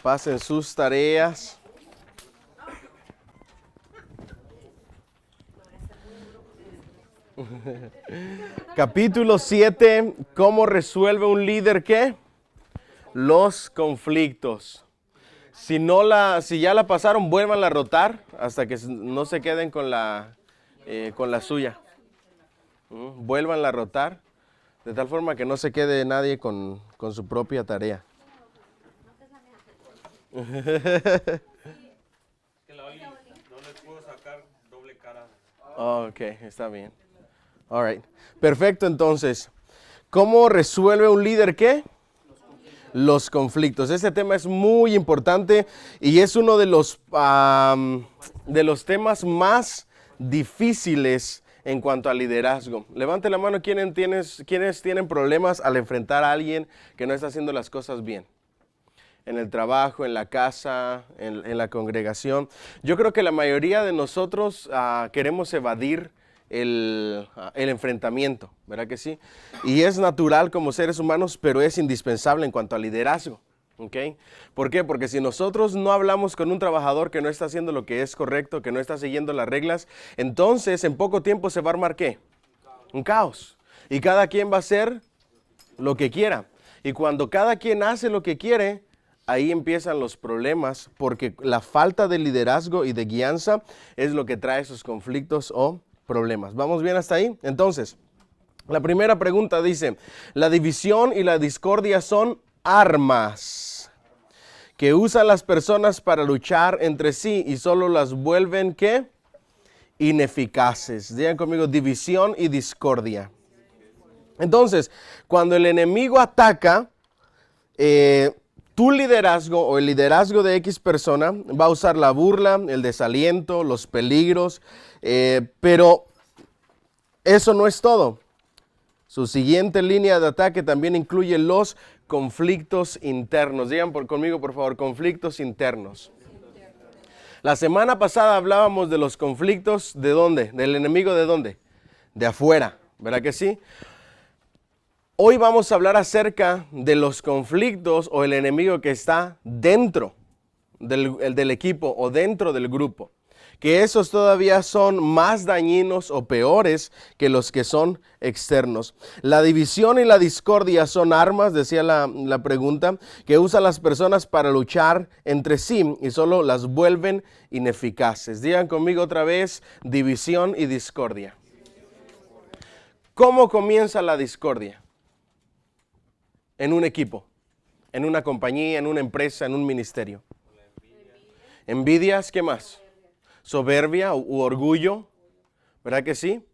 Pasen sus tareas. Capítulo 7, ¿cómo resuelve un líder qué? Los conflictos. Si ya la pasaron, vuélvanla a rotar hasta que no se queden con la suya. Vuélvanla a rotar de tal forma que no se quede nadie con su propia tarea. Que la Oli no les puedo sacar doble cara. Ok, está bien. All right. Perfecto, entonces. ¿Cómo resuelve un líder qué? Los conflictos. Este tema es muy importante y es uno de los temas más difíciles en cuanto al liderazgo. Levante la mano quienes tienen problemas al enfrentar a alguien que no está haciendo las cosas bien. En el trabajo, en la casa, en la congregación. Yo creo que la mayoría de nosotros queremos evadir el enfrentamiento, ¿verdad que sí? Y es natural como seres humanos, pero es indispensable en cuanto al liderazgo, ¿ok? ¿Por qué? Porque si nosotros no hablamos con un trabajador que no está haciendo lo que es correcto, que no está siguiendo las reglas, entonces en poco tiempo se va a armar ¿qué? Un caos. Y cada quien va a hacer lo que quiera. Y cuando cada quien hace lo que quiere, ahí empiezan los problemas, porque la falta de liderazgo y de guianza es lo que trae esos conflictos o problemas. ¿Vamos bien hasta ahí? Entonces, la primera pregunta dice, la división y la discordia son armas que usan las personas para luchar entre sí y solo las vuelven, ¿qué? Ineficaces. Digan conmigo, división y discordia. Entonces, cuando el enemigo ataca, tu liderazgo o el liderazgo de X persona va a usar la burla, el desaliento, los peligros, pero eso no es todo. Su siguiente línea de ataque también incluye los conflictos internos. Digan conmigo, por favor, conflictos internos. La semana pasada hablábamos de los conflictos, ¿de dónde? ¿Del enemigo de dónde? De afuera, ¿verdad que sí? Hoy vamos a hablar acerca de los conflictos o el enemigo que está dentro del equipo o dentro del grupo. Que esos todavía son más dañinos o peores que los que son externos. La división y la discordia son armas, decía la pregunta, que usan las personas para luchar entre sí y solo las vuelven ineficaces. Digan conmigo otra vez, división y discordia. ¿Cómo comienza la discordia? En un equipo, en una compañía, en una empresa, en un ministerio. Envidias, ¿qué más? Soberbia u orgullo, ¿verdad que sí?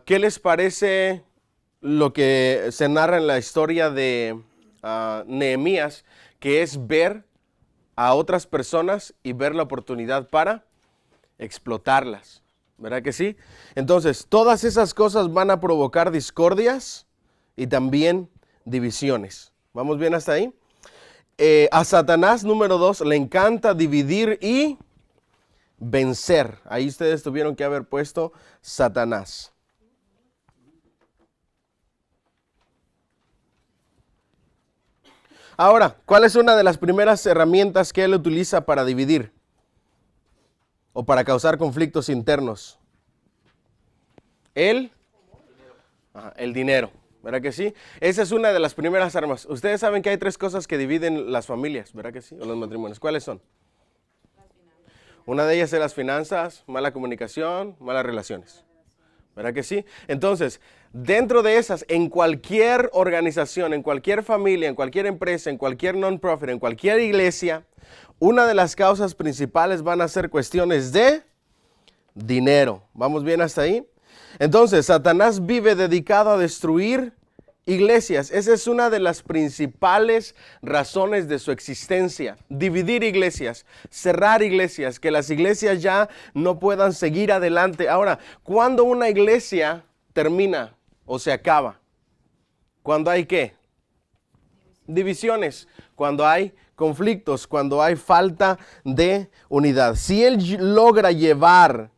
¿Qué les parece lo que se narra en la historia de Nehemías, que es ver a otras personas y ver la oportunidad para explotarlas? ¿Verdad que sí? Entonces, todas esas cosas van a provocar discordias y también divisiones. ¿Vamos bien hasta ahí? A Satanás, número 2, le encanta dividir y vencer. Ahí ustedes tuvieron que haber puesto Satanás. Ahora, ¿cuál es una de las primeras herramientas que él utiliza para dividir o para causar conflictos internos? El dinero. ¿Verdad que sí? Esa es una de las primeras armas. Ustedes saben que hay 3 cosas que dividen las familias, ¿verdad que sí? O los matrimonios. ¿Cuáles son? Una de ellas es las finanzas, mala comunicación, malas relaciones. ¿Verdad que sí? Entonces, dentro de esas, en cualquier organización, en cualquier familia, en cualquier empresa, en cualquier non-profit, en cualquier iglesia, una de las causas principales van a ser cuestiones de dinero. ¿Vamos bien hasta ahí? Entonces, Satanás vive dedicado a destruir iglesias. Esa es una de las principales razones de su existencia. Dividir iglesias, cerrar iglesias, que las iglesias ya no puedan seguir adelante. Ahora, ¿cuándo una iglesia termina o se acaba? ¿Cuándo hay qué? Divisiones, cuando hay conflictos, cuando hay falta de unidad. Si él logra llevar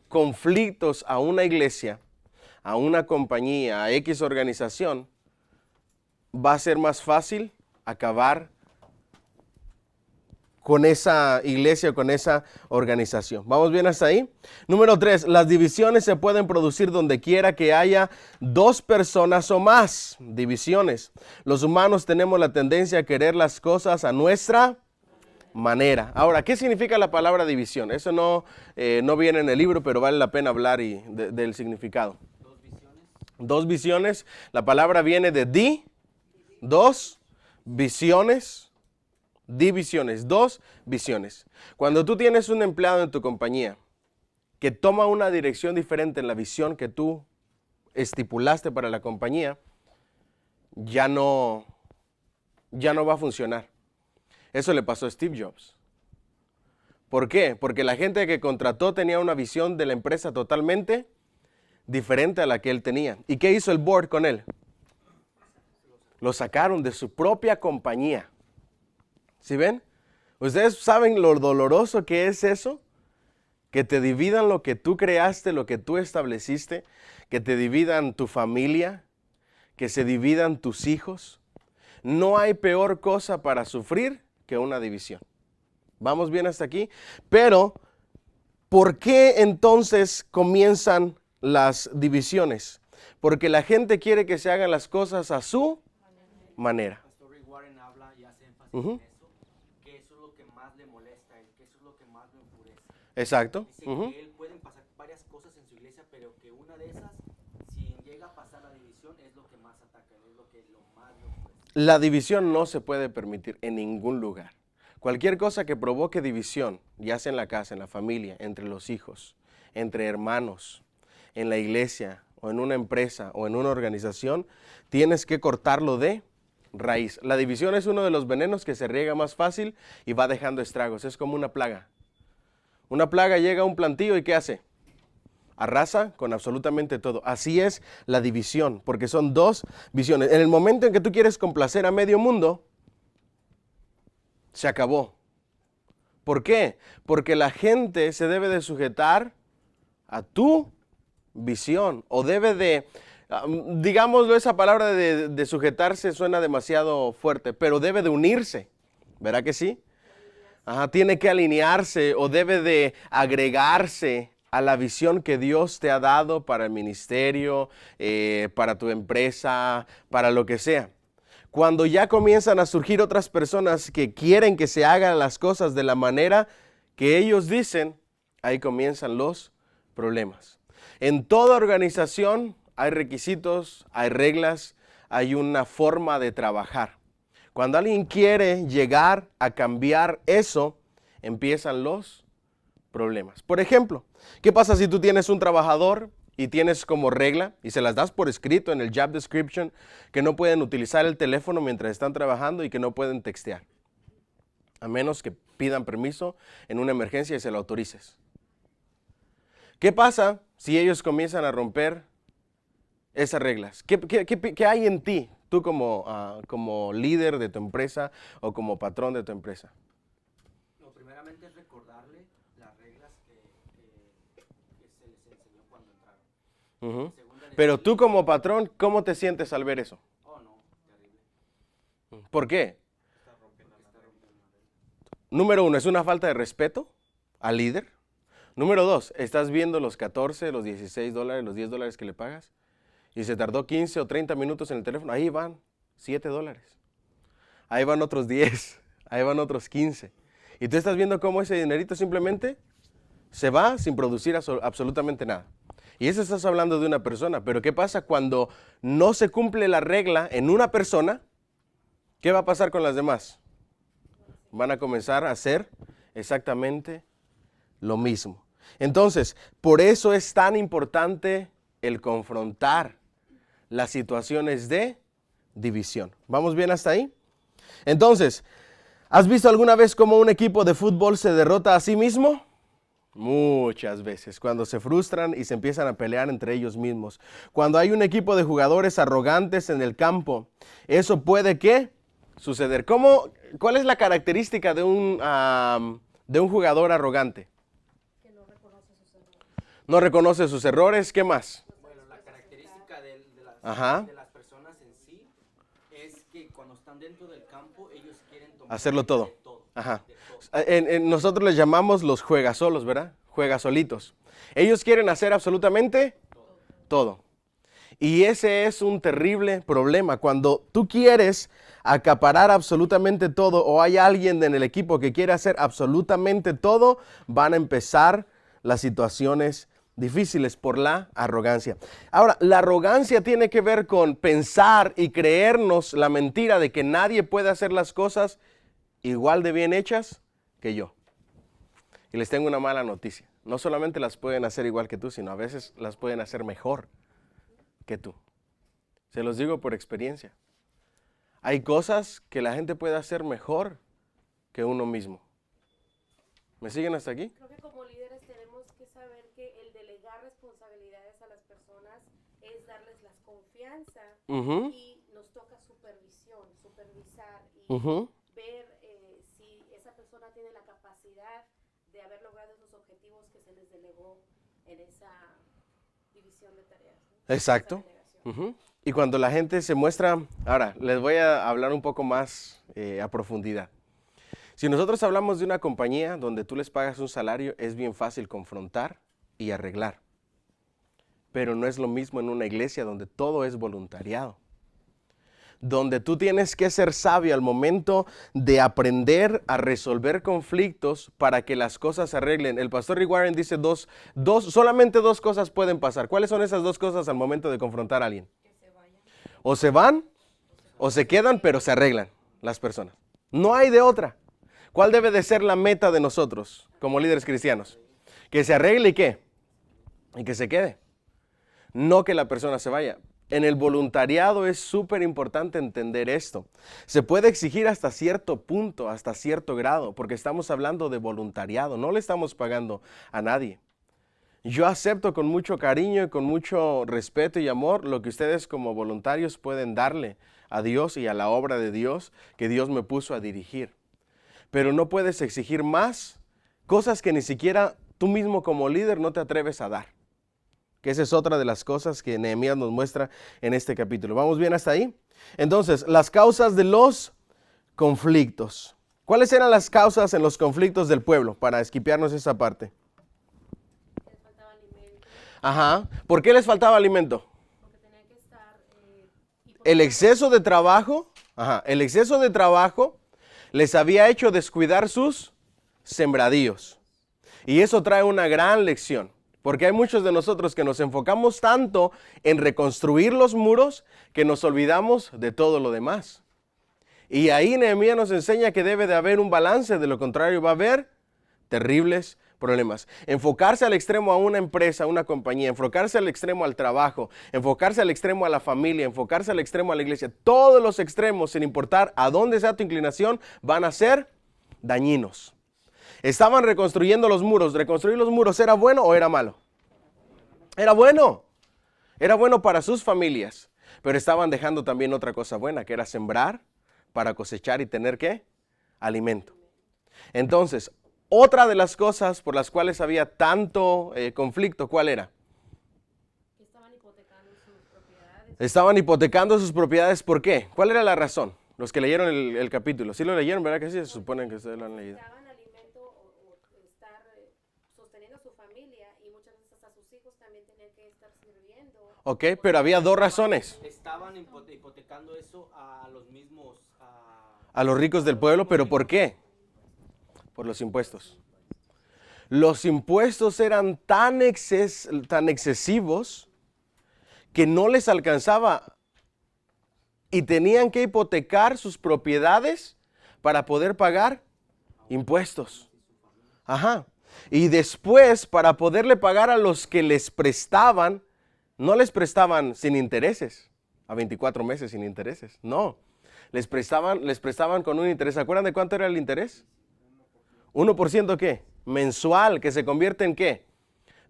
conflictos a una iglesia, a una compañía, a X organización, va a ser más fácil acabar con esa iglesia, con esa organización. ¿Vamos bien hasta ahí? Número 3, las divisiones se pueden producir donde quiera que haya dos personas o más. Divisiones. Los humanos tenemos la tendencia a querer las cosas a nuestra manera. Ahora, ¿qué significa la palabra división? Eso no viene en el libro, pero vale la pena hablar del significado. Dos visiones. La palabra viene de dos, visiones, divisiones, dos visiones. Cuando tú tienes un empleado en tu compañía que toma una dirección diferente en la visión que tú estipulaste para la compañía, ya no va a funcionar. Eso le pasó a Steve Jobs. ¿Por qué? Porque la gente que contrató tenía una visión de la empresa totalmente diferente a la que él tenía. ¿Y qué hizo el board con él? Lo sacaron de su propia compañía. ¿Sí ven? ¿Ustedes saben lo doloroso que es eso? Que te dividan lo que tú creaste, lo que tú estableciste, que te dividan tu familia, que se dividan tus hijos. No hay peor cosa para sufrir que una división. ¿Vamos bien hasta aquí? Pero, ¿por qué entonces comienzan las divisiones? Porque la gente quiere que se hagan las cosas a su manera. Pastor Rick Warren habla y hace énfasis Ujú. en eso, que eso es lo que más le molesta a él, que eso es lo que más lo enfurece. Exacto. Dice Ujú. que él pueden pasar varias cosas en su iglesia, pero que una de esas, si llega a pasar la división, es lo que más ataca, es lo más le enfurece. La división no se puede permitir en ningún lugar. Cualquier cosa que provoque división, ya sea en la casa, en la familia, entre los hijos, entre hermanos, en la iglesia, o en una empresa, o en una organización, tienes que cortarlo de raíz. La división es uno de los venenos que se riega más fácil y va dejando estragos. Es como una plaga. Una plaga llega a un plantío y ¿qué hace? Arrasa con absolutamente todo. Así es la división, porque son dos visiones. En el momento en que tú quieres complacer a medio mundo, se acabó. ¿Por qué? Porque la gente se debe de sujetar a tu visión, o debe de, digámoslo, esa palabra de sujetarse suena demasiado fuerte, pero debe de unirse. ¿Verdad que sí? Ajá, tiene que alinearse o debe de agregarse a la visión que Dios te ha dado para el ministerio, para tu empresa, para lo que sea. Cuando ya comienzan a surgir otras personas que quieren que se hagan las cosas de la manera que ellos dicen, ahí comienzan los problemas. En toda organización hay requisitos, hay reglas, hay una forma de trabajar. Cuando alguien quiere llegar a cambiar eso, empiezan los problemas. Por ejemplo, ¿qué pasa si tú tienes un trabajador y tienes como regla, y se las das por escrito en el job description, que no pueden utilizar el teléfono mientras están trabajando y que no pueden textear? A menos que pidan permiso en una emergencia y se lo autorices. ¿Qué pasa si ellos comienzan a romper esas reglas? ¿Qué hay en ti, tú como líder de tu empresa o como patrón de tu empresa? No, primeramente es recordarle las reglas que se les enseñó cuando entraron. Ujú. Segunda, Pero tú como patrón, ¿cómo te sientes al ver eso? oh no, terrible. ¿Por qué? Está rompiendo la regla. Número 1, ¿es una falta de respeto al líder? Número 2, ¿estás viendo los 14, los 16 dólares, los 10 dólares que le pagas? Y se tardó 15 o 30 minutos en el teléfono. Ahí van 7 dólares. Ahí van otros 10. Ahí van otros 15. Y tú estás viendo cómo ese dinerito simplemente se va sin producir absolutamente nada. Y eso estás hablando de una persona. Pero ¿qué pasa cuando no se cumple la regla en una persona? ¿Qué va a pasar con las demás? Van a comenzar a hacer exactamente lo mismo. Entonces, por eso es tan importante el confrontar las situaciones de división. ¿Vamos bien hasta ahí? Entonces, ¿has visto alguna vez cómo un equipo de fútbol se derrota a sí mismo? Muchas veces, cuando se frustran y se empiezan a pelear entre ellos mismos. Cuando hay un equipo de jugadores arrogantes en el campo, eso puede ¿qué? Suceder. ¿Cuál es la característica de un jugador arrogante? No reconoce sus errores. ¿Qué más? Bueno, la característica Ajá. de las personas en sí es que cuando cuando están dentro del campo, ellos quieren tomar Hacerlo todo. de todo. Ajá. De todo. Nosotros les llamamos los juegasolos, ¿verdad? Juegasolitos. Ellos quieren hacer absolutamente todo. Y ese es un terrible problema. Cuando tú quieres acaparar absolutamente todo o hay alguien en el equipo que quiere hacer absolutamente todo, van a empezar las situaciones difíciles por la arrogancia. Ahora, la arrogancia tiene que ver con pensar y creernos la mentira de que nadie puede hacer las cosas igual de bien hechas que yo. Y les tengo una mala noticia. No solamente las pueden hacer igual que tú, sino a veces las pueden hacer mejor que tú. Se los digo por experiencia. Hay cosas que la gente puede hacer mejor que uno mismo. ¿Me siguen hasta aquí? Creo que como líderes tenemos que saber que el delegar responsabilidades a las personas es darles la confianza Ujú, y nos toca supervisar y ujú. ver si esa persona tiene la capacidad de haber logrado esos objetivos que se les delegó en esa división de tareas, ¿no? Exacto. Esa delegación. Ujú. Y cuando la gente se muestra, ahora les voy a hablar un poco más a profundidad. Si nosotros hablamos de una compañía donde tú les pagas un salario, es bien fácil confrontar y arreglar. Pero no es lo mismo en una iglesia donde todo es voluntariado. Donde tú tienes que ser sabio al momento de aprender a resolver conflictos para que las cosas se arreglen. El pastor Rick Warren dice solamente dos cosas pueden pasar. ¿Cuáles son esas dos cosas al momento de confrontar a alguien? O se van o se quedan, pero se arreglan las personas. No hay de otra. ¿Cuál debe de ser la meta de nosotros como líderes cristianos? Que se arregle y ¿qué? Y que se quede. No que la persona se vaya. En el voluntariado es súper importante entender esto. Se puede exigir hasta cierto punto, hasta cierto grado, porque estamos hablando de voluntariado, no le estamos pagando a nadie. Yo acepto con mucho cariño y con mucho respeto y amor lo que ustedes como voluntarios pueden darle a Dios y a la obra de Dios que Dios me puso a dirigir. Pero no puedes exigir más cosas que ni siquiera tú mismo como líder no te atreves a dar. Que esa es otra de las cosas que Nehemías nos muestra en este capítulo. ¿Vamos bien hasta ahí? Entonces, las causas de los conflictos. ¿Cuáles eran las causas en los conflictos del pueblo? Para esquipearnos esa parte. Les faltaba alimento, Ajá. ¿Por qué les faltaba alimento? porque tenían que estar El exceso de trabajo, el exceso de trabajo les había hecho descuidar sus sembradíos. Y eso trae una gran lección. Porque hay muchos de nosotros que nos enfocamos tanto en reconstruir los muros que nos olvidamos de todo lo demás. Y ahí Nehemías nos enseña que debe de haber un balance, de lo contrario va a haber terribles problemas. Enfocarse al extremo a una empresa, a una compañía, enfocarse al extremo al trabajo, enfocarse al extremo a la familia, enfocarse al extremo a la iglesia. Todos los extremos, sin importar a dónde sea tu inclinación, van a ser dañinos. Estaban reconstruyendo los muros. ¿Reconstruir los muros era bueno o era malo? Era bueno. Era bueno para sus familias. Pero estaban dejando también otra cosa buena, que era sembrar para cosechar y tener ¿qué? Alimento. Entonces, otra de las cosas por las cuales había tanto conflicto, ¿cuál era? que estaban hipotecando sus propiedades. Estaban hipotecando sus propiedades. ¿Por qué? ¿Cuál era la razón? Los que leyeron el capítulo. ¿Sí lo leyeron? ¿Verdad que sí? Se supone que ustedes lo han leído. Necesitaban alimento o estar sosteniendo a su familia y muchas veces hasta sus hijos también tenían que estar sirviendo. Ok, pero había dos razones. Estaban hipotecando eso a los mismos... A los ricos del pueblo, ¿pero por qué? Por los impuestos. Los impuestos eran tan excesivos que no les alcanzaba y tenían que hipotecar sus propiedades para poder pagar impuestos. Ajá. Y después, para poderle pagar a los que les prestaban, no les prestaban sin intereses, a 24 meses sin intereses, no. Les prestaban con un interés. ¿Se acuerdan de cuánto era el interés? 1% ¿qué? Mensual, que se convierte en ¿qué?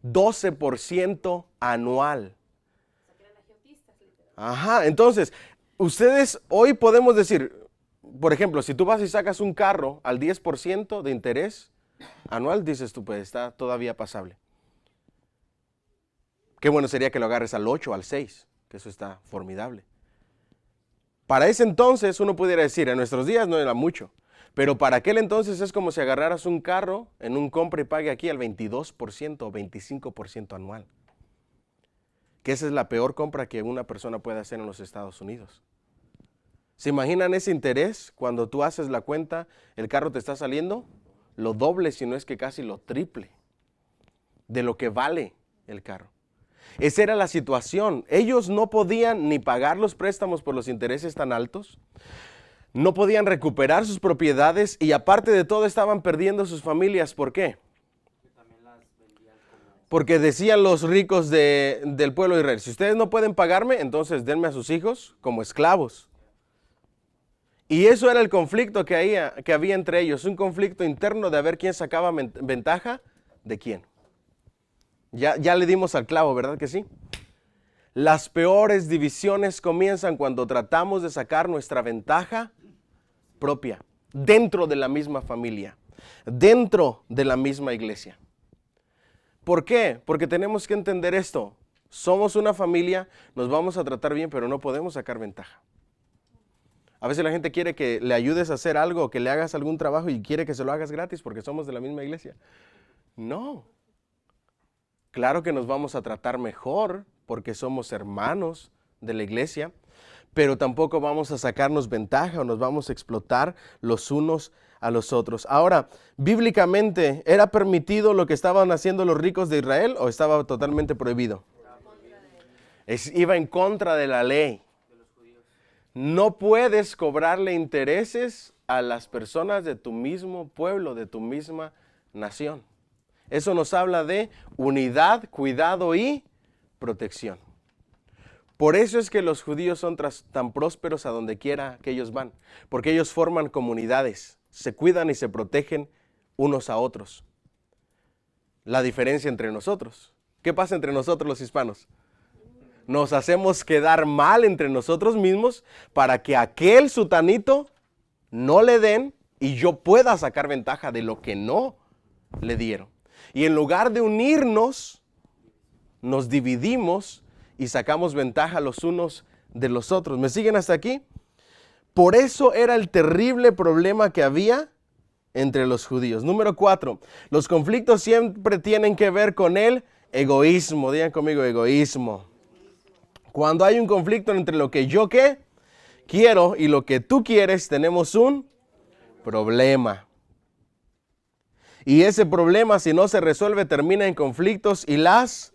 12% anual. Ajá, entonces, ustedes hoy podemos decir, por ejemplo, si tú vas y sacas un carro al 10% de interés anual, dices tú, pues está todavía pasable. Qué bueno sería que lo agarres al 8, al 6, que eso está formidable. Para ese entonces uno pudiera decir, en nuestros días no era mucho, pero para aquel entonces es como si agarraras un carro en un compra y pague aquí al 22% o 25% anual. Que esa es la peor compra que una persona puede hacer en los Estados Unidos. ¿Se imaginan ese interés? Cuando tú haces la cuenta, el carro te está saliendo lo doble, si no es que casi lo triple de lo que vale el carro. Esa era la situación. Ellos no podían ni pagar los préstamos por los intereses tan altos. No podían recuperar sus propiedades y aparte de todo estaban perdiendo sus familias. ¿Por qué? Porque decían los ricos del pueblo de Israel, si ustedes no pueden pagarme, entonces denme a sus hijos como esclavos. Y eso era el conflicto que había entre ellos, un conflicto interno de a ver quién sacaba ventaja de quién. Ya le dimos al clavo, ¿verdad que sí? Las peores divisiones comienzan cuando tratamos de sacar nuestra ventaja propia, dentro de la misma familia, dentro de la misma iglesia. ¿Por qué? Porque tenemos que entender esto. Somos una familia, nos vamos a tratar bien, pero no podemos sacar ventaja. A veces la gente quiere que le ayudes a hacer algo, que le hagas algún trabajo y quiere que se lo hagas gratis porque somos de la misma iglesia. No. Claro que nos vamos a tratar mejor porque somos hermanos de la iglesia, pero tampoco vamos a sacarnos ventaja o nos vamos a explotar los unos a los otros. Ahora, bíblicamente, ¿era permitido lo que estaban haciendo los ricos de Israel o estaba totalmente prohibido? Iba en contra de la ley. No puedes cobrarle intereses a las personas de tu mismo pueblo, de tu misma nación. Eso nos habla de unidad, cuidado y protección. Por eso es que los judíos son tan prósperos a donde quiera que ellos van, porque ellos forman comunidades, se cuidan y se protegen unos a otros. La diferencia entre nosotros. ¿Qué pasa entre nosotros los hispanos? Nos hacemos quedar mal entre nosotros mismos para que aquel sutanito no le den y yo pueda sacar ventaja de lo que no le dieron. Y en lugar de unirnos, nos dividimos y sacamos ventaja los unos de los otros. ¿Me siguen hasta aquí? Por eso era el terrible problema que había entre los judíos. Número 4, los conflictos siempre tienen que ver con el egoísmo. Digan conmigo, egoísmo. Cuando hay un conflicto entre lo que yo quiero y lo que tú quieres, tenemos un problema. Y ese problema, si no se resuelve, termina en conflictos y las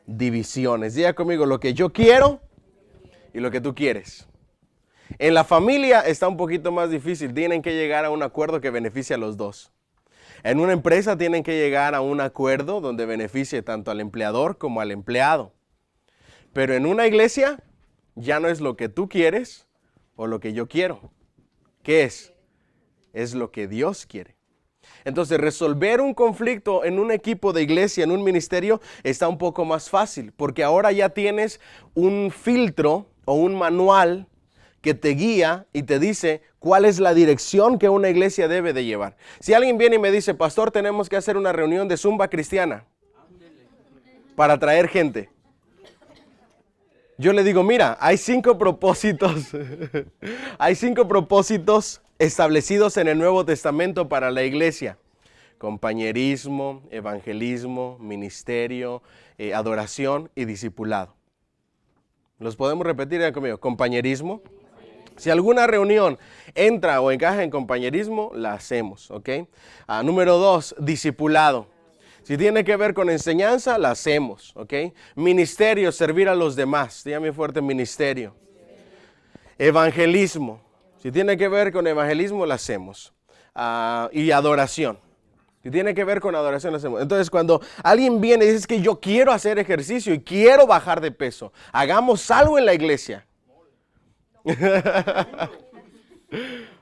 divisiones. Diga conmigo, lo que yo quiero y lo que tú quieres. En la familia está un poquito más difícil. Tienen que llegar a un acuerdo que beneficie a los dos. En una empresa tienen que llegar a un acuerdo donde beneficie tanto al empleador como al empleado. Pero en una iglesia ya no es lo que tú quieres o lo que yo quiero. ¿Qué es? Es lo que Dios quiere. Entonces, resolver un conflicto en un equipo de iglesia, en un ministerio, está un poco más fácil, porque ahora ya tienes un filtro o un manual que te guía y te dice cuál es la dirección que una iglesia debe de llevar. Si alguien viene y me dice, pastor, tenemos que hacer una reunión de zumba cristiana para traer gente. Yo le digo, mira, hay 5 propósitos, hay 5 propósitos establecidos en el Nuevo Testamento para la iglesia. Compañerismo, evangelismo, ministerio, adoración y discipulado. ¿Los podemos repetir conmigo? Compañerismo. Si alguna reunión entra o encaja en compañerismo, la hacemos, ¿ok? Número 2, discipulado. Si tiene que ver con enseñanza, la hacemos, ¿ok? Ministerio, servir a los demás. Dígame fuerte, ministerio. Evangelismo. Si tiene que ver con evangelismo, la hacemos. Y adoración. Si tiene que ver con adoración, la hacemos. Entonces, cuando alguien viene y dice que yo quiero hacer ejercicio y quiero bajar de peso, hagamos algo en la iglesia.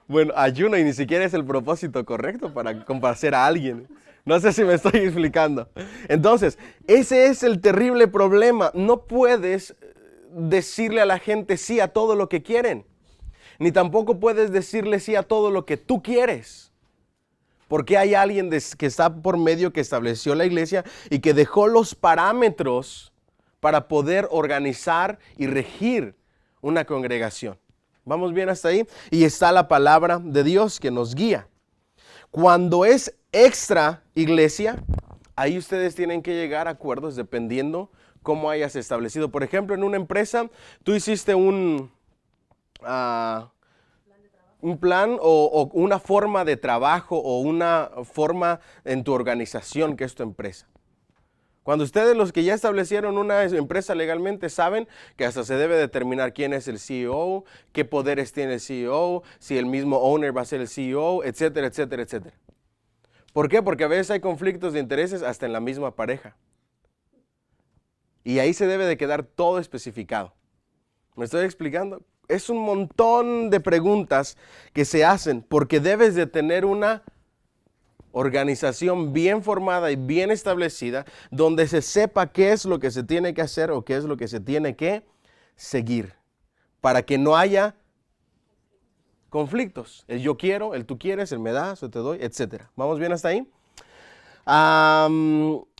Bueno, ayuno y ni siquiera es el propósito correcto para complacer a alguien. No sé si me estoy explicando. Entonces, ese es el terrible problema. No puedes decirle a la gente sí a todo lo que quieren. Ni tampoco puedes decirle sí a todo lo que tú quieres. Porque hay alguien que está por medio, que estableció la iglesia y que dejó los parámetros para poder organizar y regir una congregación. ¿Vamos bien hasta ahí? Y está la palabra de Dios que nos guía. Cuando es extra iglesia, ahí ustedes tienen que llegar a acuerdos dependiendo cómo hayas establecido. Por ejemplo, en una empresa, tú hiciste un plan o una forma de trabajo o una forma en tu organización que es tu empresa. Cuando ustedes, los que ya establecieron una empresa legalmente, saben que hasta se debe determinar quién es el CEO, qué poderes tiene el CEO, si el mismo owner va a ser el CEO, etcétera, etcétera, etcétera. ¿Por qué? Porque a veces hay conflictos de intereses hasta en la misma pareja. Y ahí se debe de quedar todo especificado. ¿Me estoy explicando? Es un montón de preguntas que se hacen porque debes de tener una organización bien formada y bien establecida donde se sepa qué es lo que se tiene que hacer o qué es lo que se tiene que seguir para que no haya conflictos. El yo quiero, el tú quieres, el me das, el te doy, etc. ¿Vamos bien hasta ahí?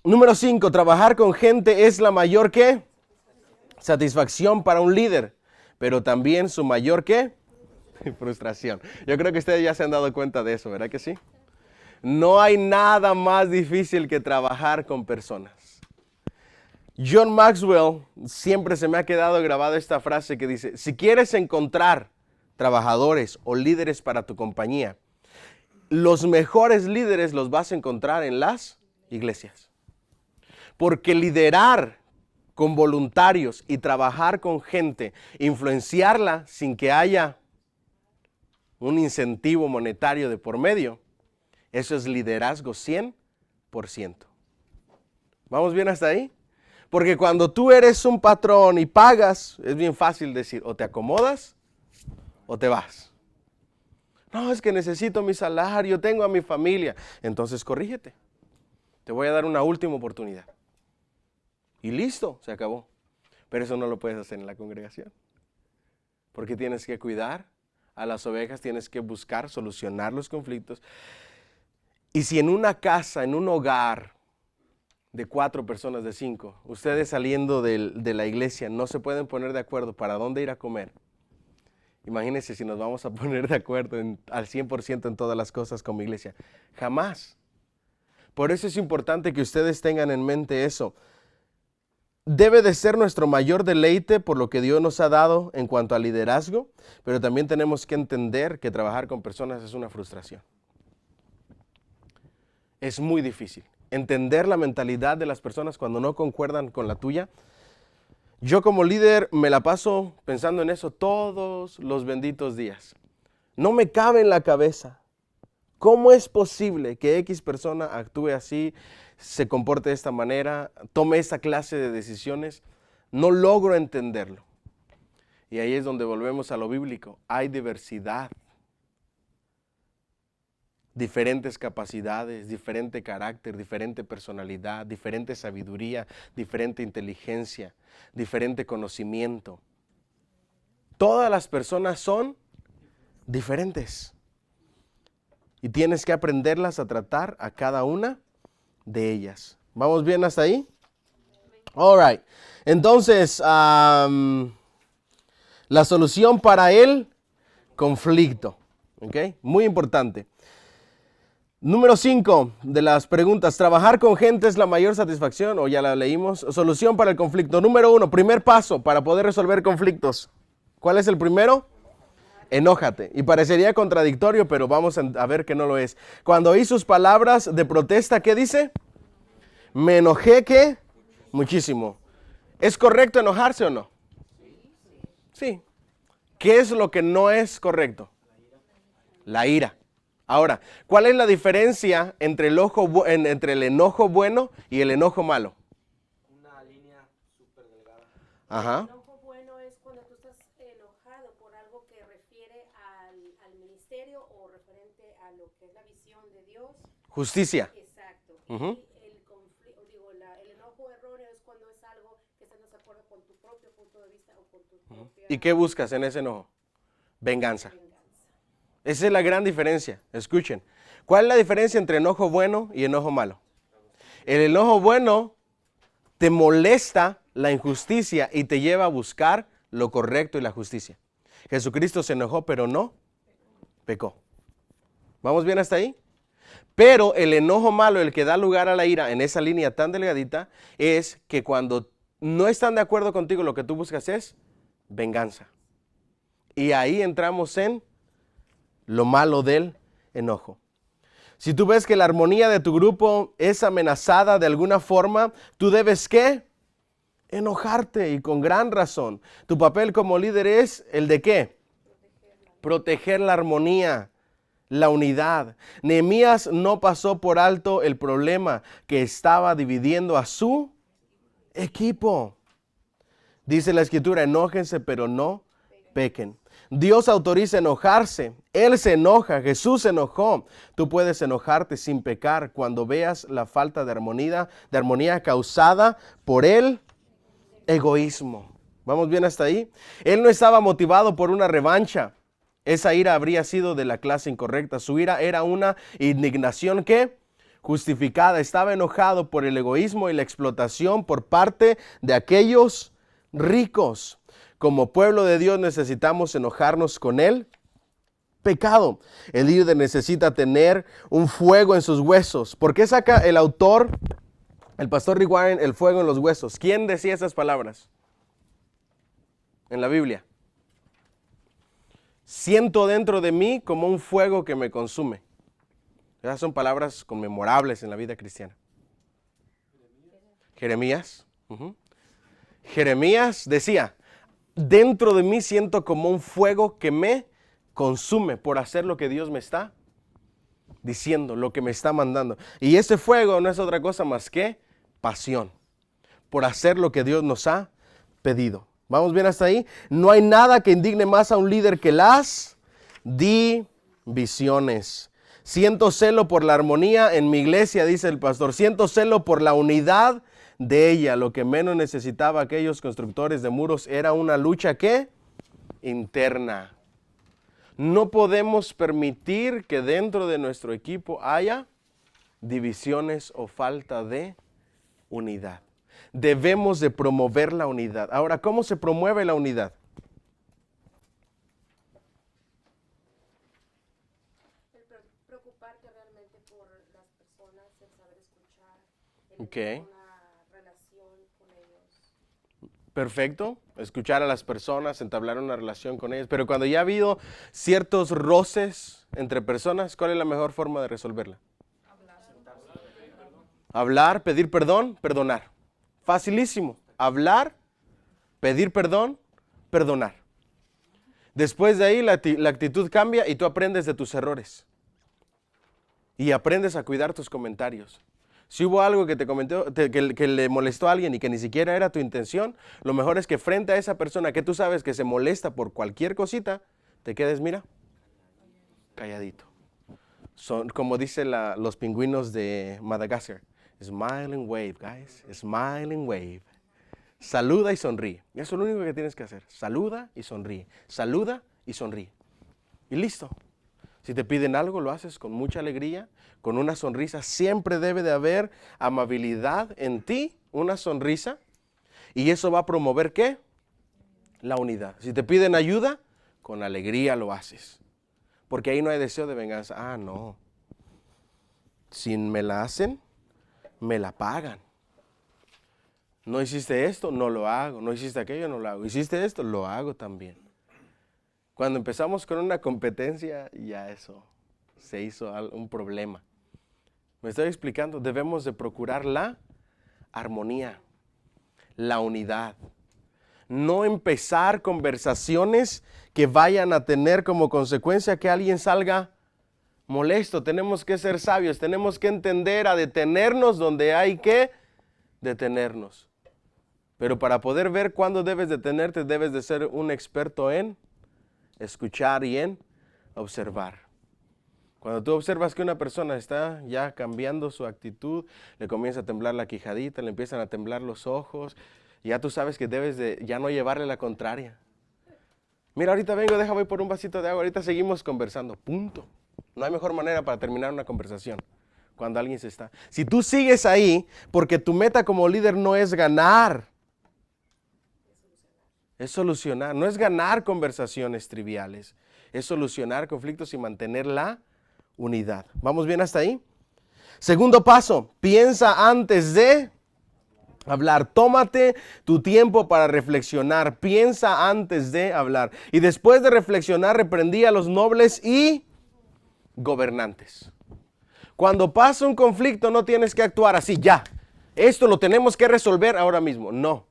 Número 5, trabajar con gente es la mayor ¿qué? Satisfacción para un líder, pero también su mayor ¿qué? Frustración. Yo creo que ustedes ya se han dado cuenta de eso, ¿verdad que sí? No hay nada más difícil que trabajar con personas. John Maxwell, siempre se me ha quedado grabada esta frase que dice, si quieres encontrar trabajadores o líderes para tu compañía, los mejores líderes los vas a encontrar en las iglesias. Porque liderar con voluntarios y trabajar con gente, influenciarla sin que haya un incentivo monetario de por medio, eso es liderazgo 100%. ¿Vamos bien hasta ahí? Porque cuando tú eres un patrón y pagas, es bien fácil decir, o te acomodas o te vas. No, es que necesito mi salario, tengo a mi familia. Entonces corrígete. Te voy a dar una última oportunidad. Y listo, se acabó. Pero eso no lo puedes hacer en la congregación. Porque tienes que cuidar a las ovejas, tienes que buscar solucionar los conflictos. Y si en una casa, en un hogar de 4 personas, de 5, ustedes saliendo de la iglesia no se pueden poner de acuerdo para dónde ir a comer, imagínense si nos vamos a poner de acuerdo al 100% en todas las cosas como iglesia. Jamás. Por eso es importante que ustedes tengan en mente eso. Debe de ser nuestro mayor deleite por lo que Dios nos ha dado en cuanto a liderazgo, pero también tenemos que entender que trabajar con personas es una frustración. Es muy difícil entender la mentalidad de las personas cuando no concuerdan con la tuya. Yo como líder me la paso pensando en eso todos los benditos días. No me cabe en la cabeza. ¿Cómo es posible que X persona actúe así, se comporte de esta manera, tome esta clase de decisiones? No logro entenderlo. Y ahí es donde volvemos a lo bíblico. Hay diversidad. Diferentes capacidades, diferente carácter, diferente personalidad, diferente sabiduría, diferente inteligencia, diferente conocimiento. Todas las personas son diferentes. Y tienes que aprenderlas a tratar a cada una de ellas. ¿Vamos bien hasta ahí? All right. Entonces, la solución para el conflicto. ¿Ok? Muy importante. Número 5 de las preguntas. ¿Trabajar con gente es la mayor satisfacción? O ya la leímos. Solución para el conflicto. Número 1, primer paso para poder resolver conflictos. ¿Cuál es el primero? Enójate. Y parecería contradictorio, pero vamos a ver que no lo es. Cuando oí sus palabras de protesta, ¿qué dice? Me enojé, ¿qué? Muchísimo. ¿Es correcto enojarse o no? Sí. ¿Qué es lo que no es correcto? La ira. Ahora, ¿cuál es la diferencia entre el enojo bueno y el enojo malo? Una línea súper delgada. Ajá. El enojo bueno es cuando tú estás enojado por algo que refiere al ministerio o referente a lo que es la visión de Dios. Justicia. Exacto. Ujú. Y el enojo erróneo es cuando es algo que está en desacuerdo con tu propio punto de vista o con tu propia ¿Y qué buscas en ese enojo? Venganza. venganza. Esa es la gran diferencia. Escuchen. ¿Cuál es la diferencia entre enojo bueno y enojo malo? El enojo bueno te molesta la injusticia y te lleva a buscar lo correcto y la justicia. Jesucristo se enojó, pero no pecó. ¿Vamos bien hasta ahí? Pero el enojo malo, el que da lugar a la ira en esa línea tan delgadita, es que cuando no están de acuerdo contigo, lo que tú buscas es venganza. Y ahí entramos en lo malo del enojo. Si tú ves que la armonía de tu grupo es amenazada de alguna forma, tú debes ¿qué? Enojarte, y con gran razón. Tu papel como líder es el de ¿qué? Proteger la armonía, la unidad. Nehemías no pasó por alto el problema que estaba dividiendo a su equipo. Dice la Escritura, enójense, pero no pequen. Dios autoriza enojarse. Él se enoja, Jesús se enojó. Tú puedes enojarte sin pecar cuando veas la falta de armonía causada por el egoísmo. ¿Vamos bien hasta ahí? Él no estaba motivado por una revancha. Esa ira habría sido de la clase incorrecta. Su ira era una indignación que justificada. Estaba enojado por el egoísmo y la explotación por parte de aquellos ricos. Como pueblo de Dios necesitamos enojarnos con el pecado. El líder necesita tener un fuego en sus huesos. ¿Por qué saca el autor, el pastor Rick Warren, el fuego en los huesos? ¿Quién decía esas palabras en la Biblia? Siento dentro de mí como un fuego que me consume. Esas son palabras conmemorables en la vida cristiana. Jeremías. Jeremías decía, dentro de mí siento como un fuego que me consume por hacer lo que Dios me está diciendo, lo que me está mandando. Y ese fuego no es otra cosa más que pasión por hacer lo que Dios nos ha pedido. ¿Vamos bien hasta ahí? No hay nada que indigne más a un líder que las divisiones. Siento celo por la armonía en mi iglesia, dice el pastor. Siento celo por la unidad de ella. Lo que menos necesitaba aquellos constructores de muros era una lucha ¿qué? Interna. No podemos permitir que dentro de nuestro equipo haya divisiones o falta de unidad. Debemos de promover la unidad. Ahora, ¿cómo se promueve la unidad? El preocuparte realmente por las personas, el saber escuchar, el Ok. tener una relación con ellos. Perfecto, escuchar a las personas, entablar una relación con ellas. Pero cuando ya ha habido ciertos roces entre personas, ¿cuál es la mejor forma de resolverla? Hablar, pedir perdón, perdonar. Facilísimo. Hablar, pedir perdón, perdonar. Después de ahí la actitud cambia y tú aprendes de tus errores. Y aprendes a cuidar tus comentarios. Si hubo algo que te comentó, que le molestó a alguien y que ni siquiera era tu intención, lo mejor es que frente a esa persona que tú sabes que se molesta por cualquier cosita, te quedes, mira, calladito. Son, como dicen los pingüinos de Madagascar, smile and wave, guys, smile and wave. Saluda y sonríe. Eso es lo único que tienes que hacer. Saluda y sonríe. Saluda y sonríe. Y listo. Si te piden algo, lo haces con mucha alegría, con una sonrisa. Siempre debe de haber amabilidad en ti, una sonrisa. Y eso va a promover, ¿qué? La unidad. Si te piden ayuda, con alegría lo haces. Porque ahí no hay deseo de venganza. Ah, no. Si me la hacen, me la pagan. No hiciste esto, no lo hago. No hiciste aquello, no lo hago. Hiciste esto, lo hago también. Cuando empezamos con una competencia, ya eso se hizo un problema. Me estoy explicando, debemos de procurar la armonía, la unidad. No empezar conversaciones que vayan a tener como consecuencia que alguien salga molesto. Tenemos que ser sabios, tenemos que entender a detenernos donde hay que detenernos. Pero para poder ver cuándo debes detenerte, debes de ser un experto en escuchar y en observar. Cuando tú observas que una persona está ya cambiando su actitud, le comienza a temblar la quijadita, le empiezan a temblar los ojos, ya tú sabes que debes de ya no llevarle la contraria. Mira, ahorita vengo, voy por un vasito de agua, ahorita seguimos conversando, punto. No hay mejor manera para terminar una conversación cuando alguien se está. Si tú sigues ahí, porque tu meta como líder no es ganar, Es solucionar, no es ganar conversaciones triviales, es solucionar conflictos y mantener la unidad. ¿Vamos bien hasta ahí? Segundo paso, piensa antes de hablar. Tómate tu tiempo para reflexionar. Piensa antes de hablar. Y después de reflexionar, reprendí a los nobles y gobernantes. Cuando pasa un conflicto, no tienes que actuar así, ya. Esto lo tenemos que resolver ahora mismo. No.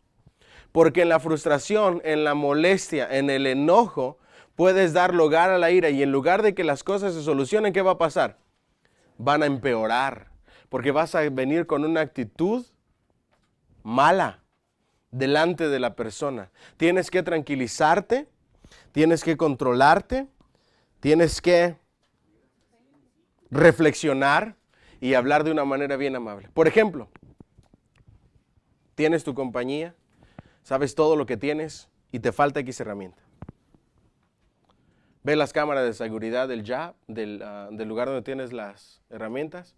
Porque en la frustración, en la molestia, en el enojo, puedes dar lugar a la ira. Y en lugar de que las cosas se solucionen, ¿qué va a pasar? Van a empeorar. Porque vas a venir con una actitud mala delante de la persona. Tienes que tranquilizarte, tienes que controlarte, tienes que reflexionar y hablar de una manera bien amable. Por ejemplo, tienes tu compañía, sabes todo lo que tienes y te falta X herramienta. Ve las cámaras de seguridad del lugar donde tienes las herramientas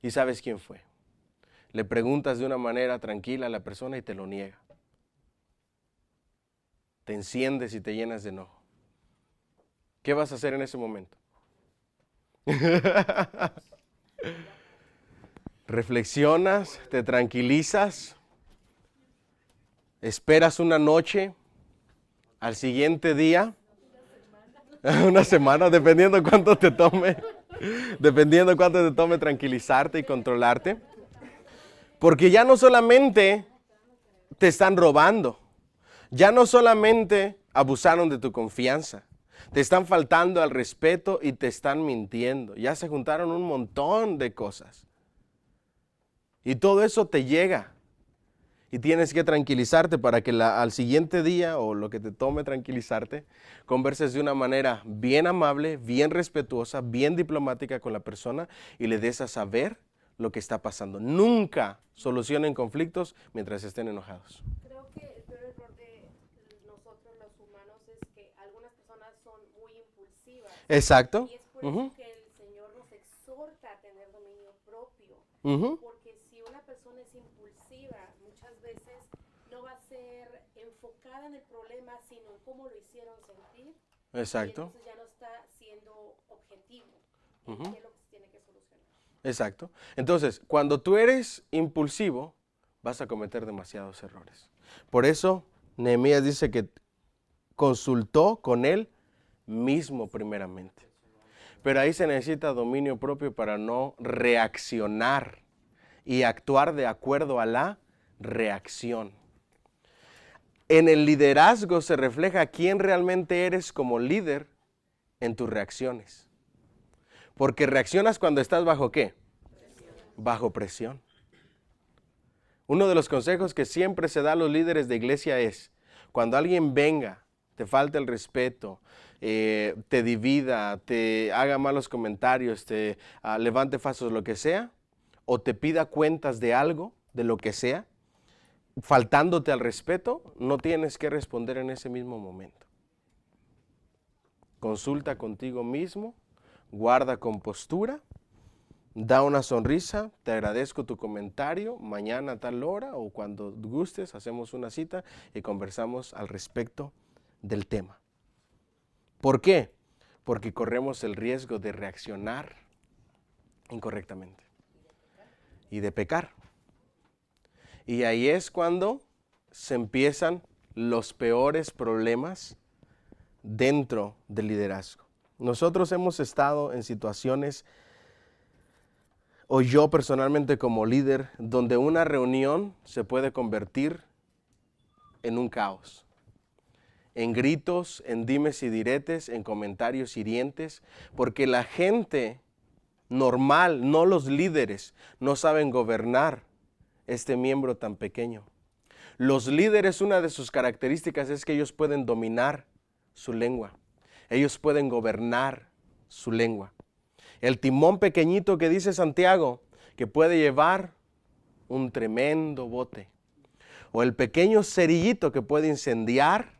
y sabes quién fue. Le preguntas de una manera tranquila a la persona y te lo niega. Te enciendes y te llenas de enojo. ¿Qué vas a hacer en ese momento? Reflexionas, te tranquilizas, esperas una noche, al siguiente día, una semana, dependiendo cuánto te tome tranquilizarte y controlarte. Porque ya no solamente te están robando, ya no solamente abusaron de tu confianza, te están faltando al respeto y te están mintiendo. Ya se juntaron un montón de cosas. Y todo eso te llega. Y tienes que tranquilizarte para que al siguiente día o lo que te tome tranquilizarte, converses de una manera bien amable, bien respetuosa, bien diplomática con la persona y le des a saber lo que está pasando. Nunca solucionen conflictos mientras estén enojados. Creo que el peor error de nosotros los humanos es que algunas personas son muy impulsivas. Exacto. Y es por eso que el Señor nos exhorta a tener dominio propio. Porque si una persona es impulsiva, muchas veces no va a ser enfocada en el problema, sino en cómo lo hicieron sentir. Exacto. Y entonces ya no está siendo objetivo en qué es lo que se tiene que solucionar. Exacto. Entonces, cuando tú eres impulsivo, vas a cometer demasiados errores. Por eso, Nehemías dice que consultó con él mismo primeramente. Pero ahí se necesita dominio propio para no reaccionar y actuar de acuerdo a la reacción. En el liderazgo se refleja quién realmente eres como líder en tus reacciones. Porque reaccionas cuando estás bajo ¿qué? Bajo presión. Uno de los consejos que siempre se da a los líderes de iglesia es, cuando alguien venga, te falte el respeto, te divida, te haga malos comentarios, te levante falsos, lo que sea, o te pida cuentas de algo, de lo que sea, faltándote al respeto, no tienes que responder en ese mismo momento. Consulta contigo mismo, guarda compostura, da una sonrisa, te agradezco tu comentario, mañana a tal hora o cuando gustes hacemos una cita y conversamos al respecto del tema. ¿Por qué? Porque corremos el riesgo de reaccionar incorrectamente y de pecar. Y ahí es cuando se empiezan los peores problemas dentro del liderazgo. Nosotros hemos estado en situaciones, o yo personalmente como líder, donde una reunión se puede convertir en un caos. En gritos, en dimes y diretes, en comentarios hirientes, porque la gente normal, no los líderes, no saben gobernar este miembro tan pequeño. Los líderes, una de sus características es que ellos pueden dominar su lengua. Ellos pueden gobernar su lengua. El timón pequeñito que dice Santiago, que puede llevar un tremendo bote. O el pequeño cerillito que puede incendiar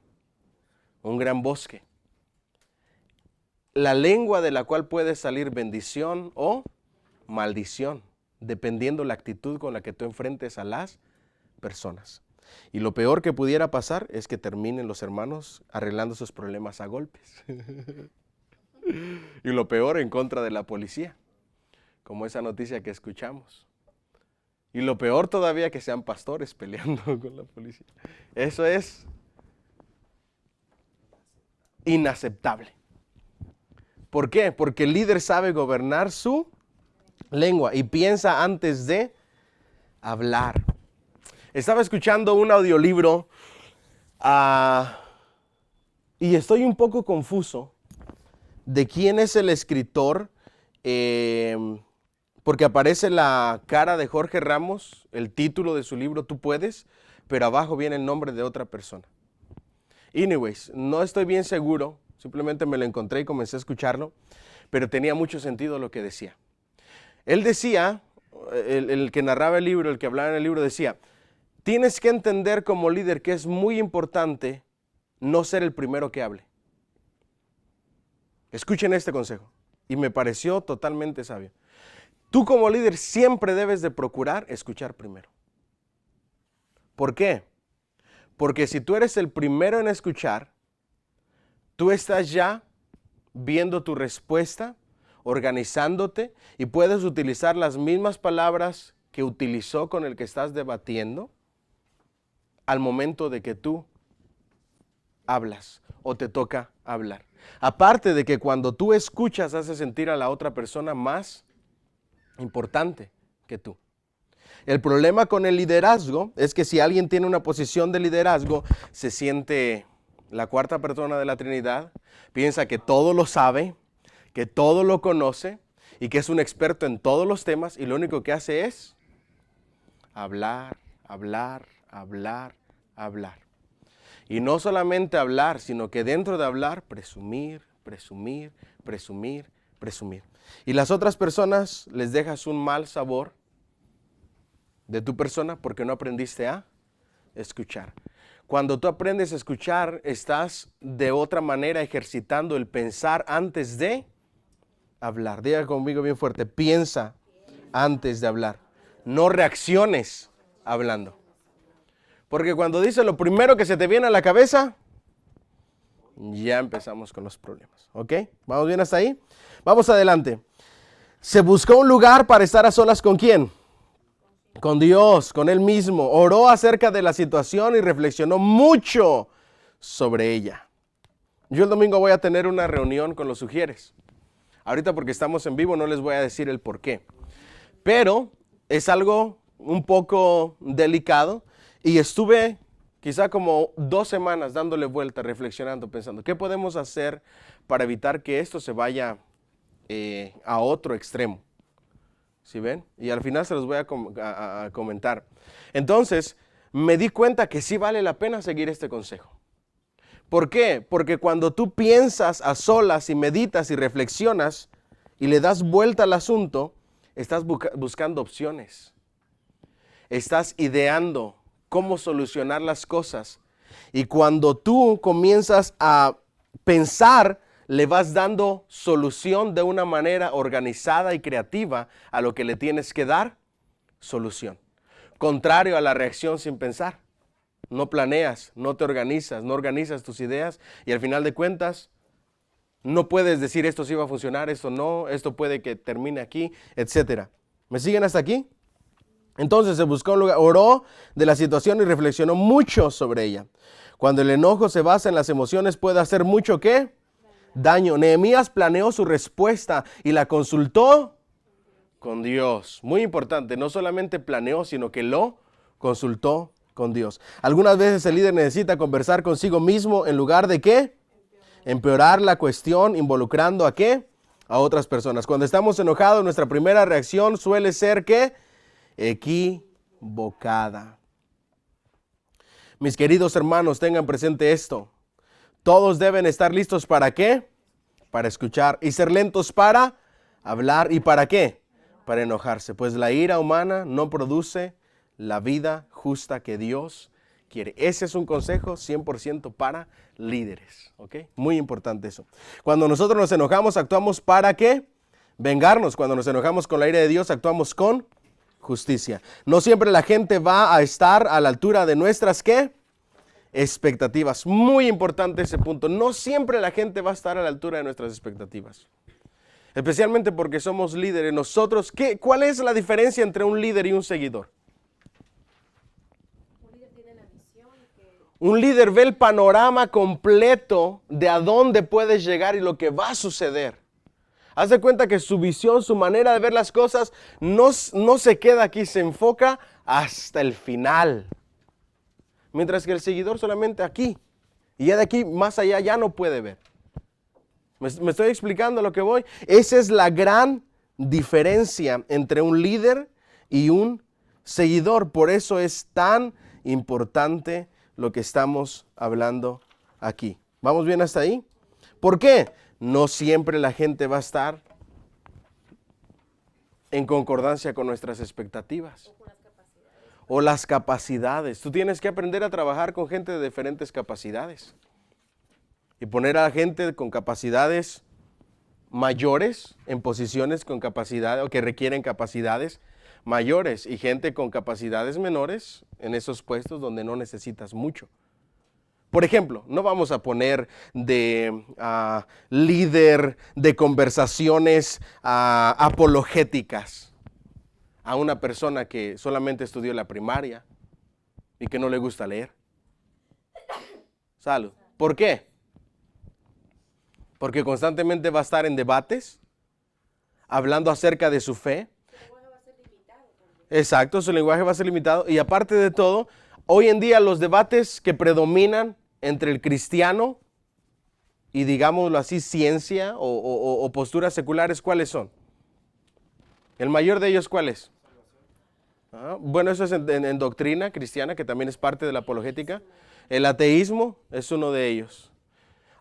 un gran bosque. La lengua de la cual puede salir bendición o maldición, dependiendo la actitud con la que tú enfrentes a las personas. Y lo peor que pudiera pasar es que terminen los hermanos arreglando sus problemas a golpes. Y lo peor en contra de la policía, como esa noticia que escuchamos. Y lo peor todavía que sean pastores peleando con la policía. Eso es inaceptable. ¿Por qué? Porque el líder sabe gobernar su lengua y piensa antes de hablar. Estaba escuchando un audiolibro y estoy un poco confuso de quién es el escritor, porque aparece la cara de Jorge Ramos, el título de su libro Tú Puedes, pero abajo viene el nombre de otra persona. Anyways, no estoy bien seguro, simplemente me lo encontré y comencé a escucharlo, pero tenía mucho sentido lo que decía. Él decía, el que narraba el libro, el que hablaba en el libro decía, tienes que entender como líder que es muy importante no ser el primero que hable. Escuchen este consejo y me pareció totalmente sabio. Tú como líder siempre debes de procurar escuchar primero. ¿Por qué? Porque si tú eres el primero en escuchar, tú estás ya viendo tu respuesta, organizándote y puedes utilizar las mismas palabras que utilizó con el que estás debatiendo al momento de que tú hablas o te toca hablar. Aparte de que cuando tú escuchas hace sentir a la otra persona más importante que tú. El problema con el liderazgo es que si alguien tiene una posición de liderazgo, se siente la cuarta persona de la Trinidad, piensa que todo lo sabe, que todo lo conoce y que es un experto en todos los temas y lo único que hace es hablar, hablar, hablar, hablar. Y no solamente hablar, sino que dentro de hablar, presumir, presumir, presumir, presumir. Y las otras personas les dejas un mal sabor de tu persona porque no aprendiste a escuchar. Cuando tú aprendes a escuchar, estás de otra manera ejercitando el pensar antes de hablar. Diga conmigo bien fuerte, piensa antes de hablar. No reacciones hablando. Porque cuando dices lo primero que se te viene a la cabeza, ya empezamos con los problemas. ¿Ok? ¿Vamos bien hasta ahí? Vamos adelante. Se buscó un lugar para estar a solas ¿con quién? Con Dios, con Él mismo. Oró acerca de la situación y reflexionó mucho sobre ella. Yo el domingo voy a tener una reunión con los sugieres. Ahorita porque estamos en vivo no les voy a decir el por qué. Pero es algo un poco delicado y estuve quizá como 2 semanas dándole vuelta, reflexionando, pensando, ¿qué podemos hacer para evitar que esto se vaya a otro extremo? ¿Sí ven? Y al final se los voy a comentar. Entonces, me di cuenta que sí vale la pena seguir este consejo. ¿Por qué? Porque cuando tú piensas a solas y meditas y reflexionas y le das vuelta al asunto, estás buscando opciones. Estás ideando cómo solucionar las cosas. Y cuando tú comienzas a pensar, le vas dando solución de una manera organizada y creativa a lo que le tienes que dar solución. Contrario a la reacción sin pensar. No planeas, no te organizas, no organizas tus ideas y al final de cuentas no puedes decir esto sí va a funcionar, esto no, esto puede que termine aquí, etc. ¿Me siguen hasta aquí? Entonces se buscó un lugar, oró de la situación y reflexionó mucho sobre ella. Cuando el enojo se basa en las emociones puede hacer mucho ¿qué? Daño. Nehemías planeó su respuesta y la consultó con Dios. Muy importante, no solamente planeó, sino que lo consultó con Dios. Algunas veces el líder necesita conversar consigo mismo en lugar de ¿qué? Empeorar la cuestión involucrando ¿a qué? A otras personas. Cuando estamos enojados, nuestra primera reacción suele ser ¿qué? Equivocada. Mis queridos hermanos, tengan presente esto. Todos deben estar listos ¿para qué? Para escuchar y ser lentos para hablar. ¿Y para qué? Para enojarse. Pues la ira humana no produce la vida justa que Dios quiere. Ese es un consejo 100% para líderes. ¿Ok? Muy importante eso. Cuando nosotros nos enojamos, actuamos ¿para qué? Vengarnos. Cuando nos enojamos con la ira de Dios, actuamos con justicia. No siempre la gente va a estar a la altura de nuestras, ¿qué? Expectativas. Muy importante ese punto. No siempre la gente va a estar a la altura de nuestras expectativas. Especialmente porque somos líderes. Nosotros, ¿cuál es la diferencia entre un líder y un seguidor? Un líder ve el panorama completo de a dónde puedes llegar y lo que va a suceder. Haz de cuenta que su visión, su manera de ver las cosas no se queda aquí, se enfoca hasta el final. Mientras que el seguidor solamente aquí. Y ya de aquí más allá ya no puede ver. ¿Me estoy explicando lo que voy? Esa es la gran diferencia entre un líder y un seguidor. Por eso es tan importante lo que estamos hablando aquí. ¿Vamos bien hasta ahí? ¿Por qué? No siempre la gente va a estar en concordancia con nuestras expectativas. O las capacidades. Tú tienes que aprender a trabajar con gente de diferentes capacidades. Y poner a la gente con capacidades mayores en posiciones con capacidades o que requieren capacidades mayores y gente con capacidades menores en esos puestos donde no necesitas mucho. Por ejemplo, no vamos a poner de líder de conversaciones apologéticas a una persona que solamente estudió la primaria y que no le gusta leer. Salud. ¿Por qué? Porque constantemente va a estar en debates, hablando acerca de su fe. Exacto, su lenguaje va a ser limitado. Y aparte de todo, hoy en día los debates que predominan entre el cristiano y, digámoslo así, ciencia o posturas seculares, ¿cuáles son? El mayor de ellos, ¿cuál es? Bueno, eso es en doctrina cristiana, que también es parte de la apologética. El ateísmo es uno de ellos.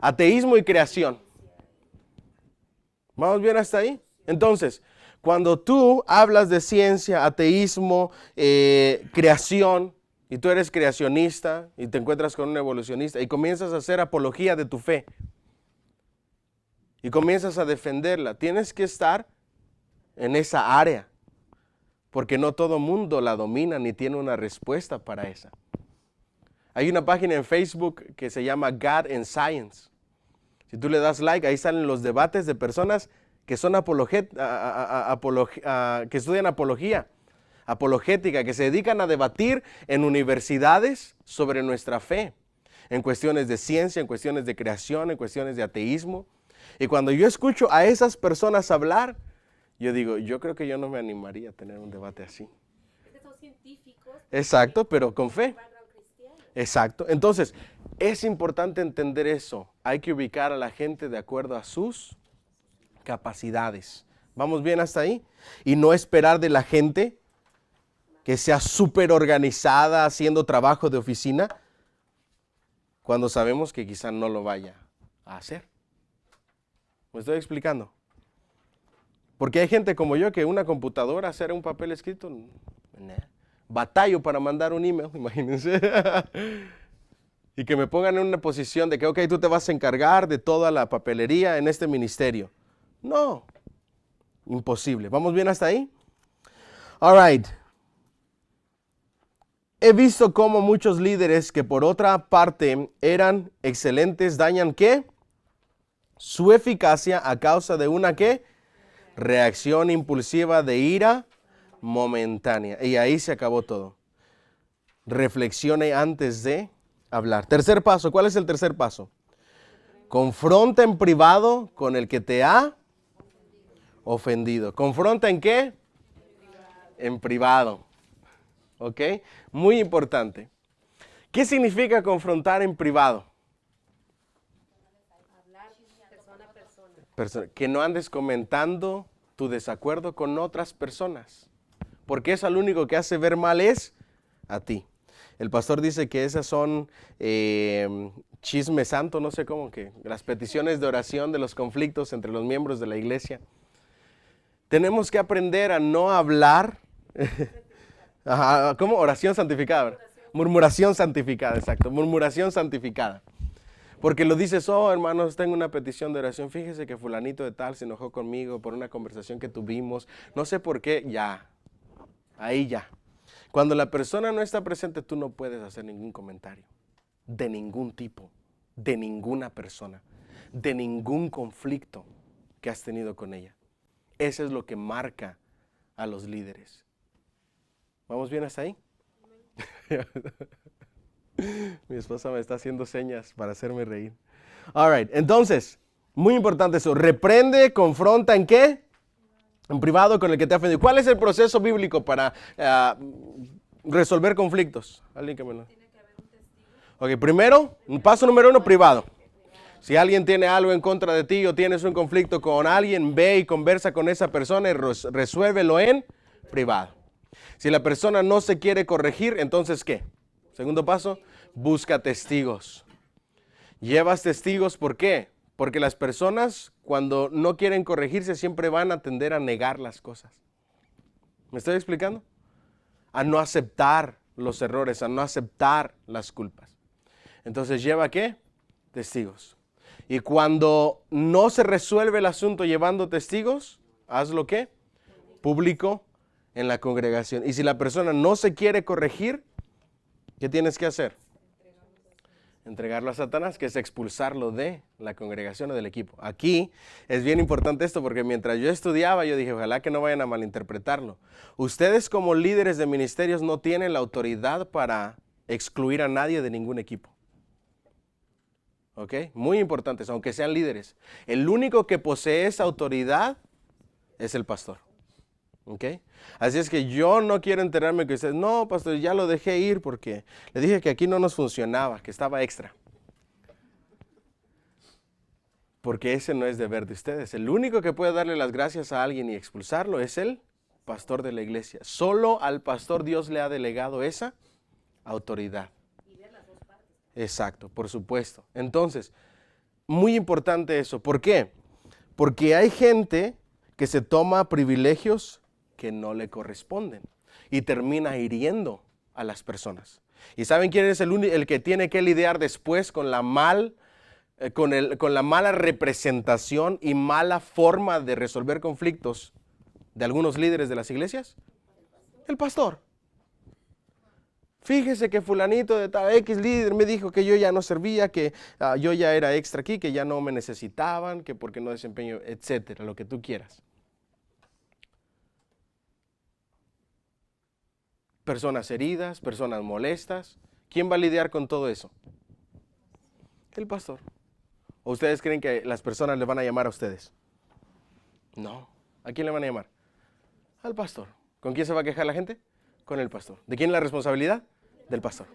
Ateísmo y creación. ¿Vamos bien hasta ahí? Entonces, cuando tú hablas de ciencia, ateísmo, creación, y tú eres creacionista y te encuentras con un evolucionista y comienzas a hacer apología de tu fe y comienzas a defenderla, tienes que estar en esa área, porque no todo mundo la domina ni tiene una respuesta para esa. Hay una página en Facebook que se llama God and Science. Si tú le das like, ahí salen los debates de personas que son que estudian apologética, que se dedican a debatir en universidades sobre nuestra fe, en cuestiones de ciencia, en cuestiones de creación, en cuestiones de ateísmo. Y cuando yo escucho a esas personas hablar, yo digo, yo creo que yo no me animaría a tener un debate así. Son científicos. Exacto, pero con fe. Exacto. Entonces, es importante entender eso. Hay que ubicar a la gente de acuerdo a sus capacidades. ¿Vamos bien hasta ahí? Y no esperar de la gente que sea súper organizada haciendo trabajo de oficina cuando sabemos que quizá no lo vaya a hacer. ¿Me estoy explicando? Porque hay gente como yo que una computadora, hacer un papel escrito, batallo para mandar un email, imagínense. Y que me pongan en una posición de que, ok, tú te vas a encargar de toda la papelería en este ministerio. No, imposible. ¿Vamos bien hasta ahí? All right. He visto cómo muchos líderes que por otra parte eran excelentes, dañan ¿qué? Su eficacia a causa de una ¿qué? Reacción impulsiva de ira momentánea. Y ahí se acabó todo. Reflexione antes de hablar. Tercer paso. ¿Cuál es el tercer paso? Confronta en privado con el que te ha ofendido. ¿Confronta en qué? En privado. ¿Ok? Muy importante. ¿Qué significa confrontar en privado? Hablar persona a persona. Que no andes comentando tu desacuerdo con otras personas. Porque eso lo único que hace ver mal es a ti. El pastor dice que esas son chisme santo, no sé cómo, que las peticiones de oración de los conflictos entre los miembros de la iglesia. Tenemos que aprender a no hablar. ¿Cómo? Oración santificada. Murmuración santificada, exacto. Murmuración santificada. Porque lo dices, oh hermanos, tengo una petición de oración. Fíjese que fulanito de tal se enojó conmigo por una conversación que tuvimos. No sé por qué, ya. Ahí ya. Cuando la persona no está presente, tú no puedes hacer ningún comentario. De ningún tipo. De ninguna persona. De ningún conflicto que has tenido con ella. Eso es lo que marca a los líderes. ¿Vamos bien hasta ahí? Mi esposa me está haciendo señas para hacerme reír. All right, entonces, muy importante eso. Reprende, confronta, ¿en qué? En privado con el que te ha ofendido. ¿Cuál es el proceso bíblico para resolver conflictos? ¿Alguien que me lo... Ok, primero, paso número 1, privado. Si alguien tiene algo en contra de ti o tienes un conflicto con alguien, ve y conversa con esa persona y resuélvelo en privado. Si la persona no se quiere corregir, entonces ¿qué? Segundo paso, busca testigos. Llevas testigos, ¿por qué? Porque las personas cuando no quieren corregirse siempre van a tender a negar las cosas. ¿Me estoy explicando? A no aceptar los errores, a no aceptar las culpas. Entonces, ¿lleva qué? Testigos. Y cuando no se resuelve el asunto llevando testigos, hazlo ¿qué? Público en la congregación. Y si la persona no se quiere corregir, ¿qué tienes que hacer? Entregarlo a Satanás, que es expulsarlo de la congregación o del equipo. Aquí es bien importante esto porque mientras yo estudiaba, yo dije, ojalá que no vayan a malinterpretarlo. Ustedes como líderes de ministerios no tienen la autoridad para excluir a nadie de ningún equipo. ¿Ok? Muy importantes, aunque sean líderes. El único que posee esa autoridad es el pastor. ¿Ok? Así es que yo no quiero enterarme que ustedes, no, pastor, ya lo dejé ir porque le dije que aquí no nos funcionaba, que estaba extra. Porque ese no es deber de ustedes. El único que puede darle las gracias a alguien y expulsarlo es el pastor de la iglesia. Solo al pastor Dios le ha delegado esa autoridad. Exacto, por supuesto. Entonces, muy importante eso. ¿Por qué? Porque hay gente que se toma privilegios que no le corresponden y termina hiriendo a las personas. ¿Y saben quién es el que tiene que lidiar después con la mala representación y mala forma de resolver conflictos de algunos líderes de las iglesias? El pastor. Fíjese que fulanito de tal X líder me dijo que yo ya no servía, que yo ya era extra aquí, que ya no me necesitaban, que porque no desempeño, etcétera, lo que tú quieras. Personas heridas, personas molestas. ¿Quién va a lidiar con todo eso? El pastor. ¿O ustedes creen que las personas le van a llamar a ustedes? No. ¿A quién le van a llamar? Al pastor. ¿Con quién se va a quejar la gente? Con el pastor. ¿De quién es la responsabilidad? Del pastor.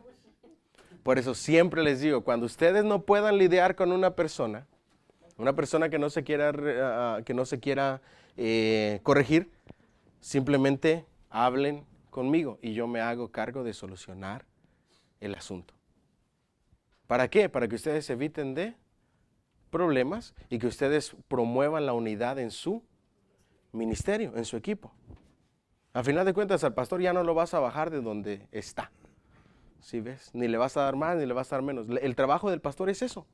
Por eso siempre les digo, cuando ustedes no puedan lidiar con una persona que no se quiera corregir, simplemente hablen conmigo y yo me hago cargo de solucionar el asunto. ¿Para qué? Para que ustedes eviten de problemas y que ustedes promuevan la unidad en su ministerio, en su equipo. Al final de cuentas, al pastor ya no lo vas a bajar de donde está. ¿Sí ves? Ni le vas a dar más, ni le vas a dar menos. El trabajo del pastor es eso.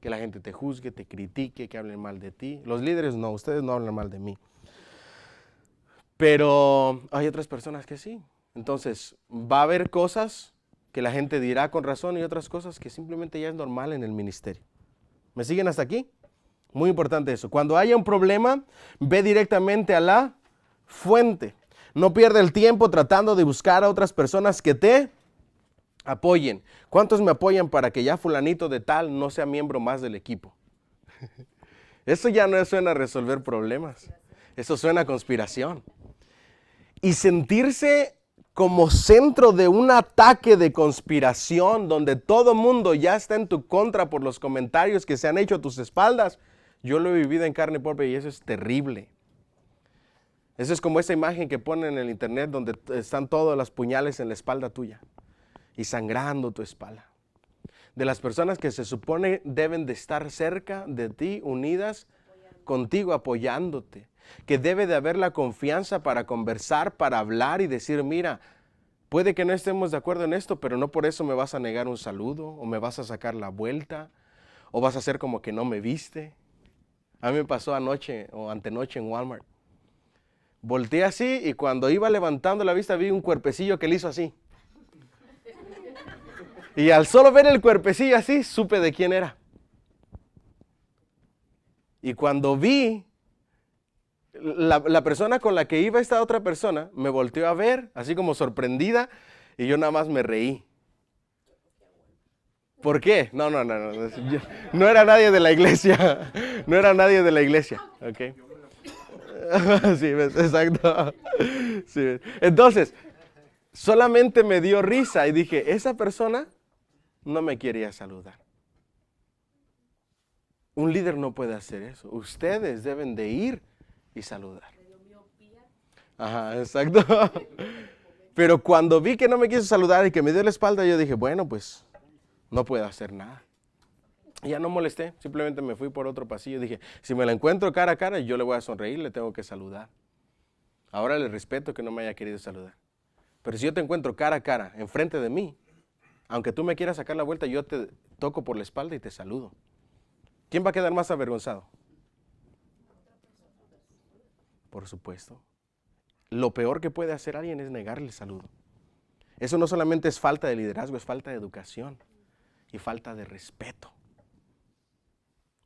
Que la gente te juzgue, te critique, que hablen mal de ti. Los líderes no, ustedes no hablan mal de mí. Pero hay otras personas que sí. Entonces, va a haber cosas que la gente dirá con razón y otras cosas que simplemente ya es normal en el ministerio. ¿Me siguen hasta aquí? Muy importante eso. Cuando haya un problema, ve directamente a la fuente. No pierda el tiempo tratando de buscar a otras personas que te apoyen. ¿Cuántos me apoyan para que ya fulanito de tal no sea miembro más del equipo? Eso ya no suena a resolver problemas. Eso suena a conspiración. Y sentirse como centro de un ataque de conspiración donde todo mundo ya está en tu contra por los comentarios que se han hecho a tus espaldas. Yo lo he vivido en carne propia y eso es terrible. Eso es como esa imagen que ponen en el internet donde están todas las puñales en la espalda tuya y sangrando tu espalda. De las personas que se supone deben de estar cerca de ti, unidas contigo, apoyándote. Que debe de haber la confianza para conversar, para hablar y decir, mira, puede que no estemos de acuerdo en esto, pero no por eso me vas a negar un saludo o me vas a sacar la vuelta o vas a hacer como que no me viste. A mí me pasó anoche o antenoche en Walmart. Volteé así y cuando iba levantando la vista vi un cuerpecillo que le hizo así. Y al solo ver el cuerpecillo así, supe de quién era. Y cuando vi la persona con la que iba esta otra persona, me volteó a ver, así como sorprendida, y yo nada más me reí. ¿Por qué? No. No era nadie de la iglesia. No era nadie de la iglesia. ¿Ok? Sí, ¿ves? Exacto. Sí, ¿ves? Entonces, solamente me dio risa y dije, esa persona no me quería saludar. Un líder no puede hacer eso. Ustedes deben de ir y saludar. Ajá, exacto. Pero cuando vi que no me quiso saludar y que me dio la espalda, yo dije, bueno, pues no puedo hacer nada. Y ya no molesté, simplemente me fui por otro pasillo. Dije, si me la encuentro cara a cara, yo le voy a sonreír, le tengo que saludar. Ahora le respeto que no me haya querido saludar. Pero si yo te encuentro cara a cara, enfrente de mí, aunque tú me quieras sacar la vuelta, yo te toco por la espalda y te saludo. ¿Quién va a quedar más avergonzado? Por supuesto. Lo peor que puede hacer alguien es negarle el saludo. Eso no solamente es falta de liderazgo, es falta de educación y falta de respeto.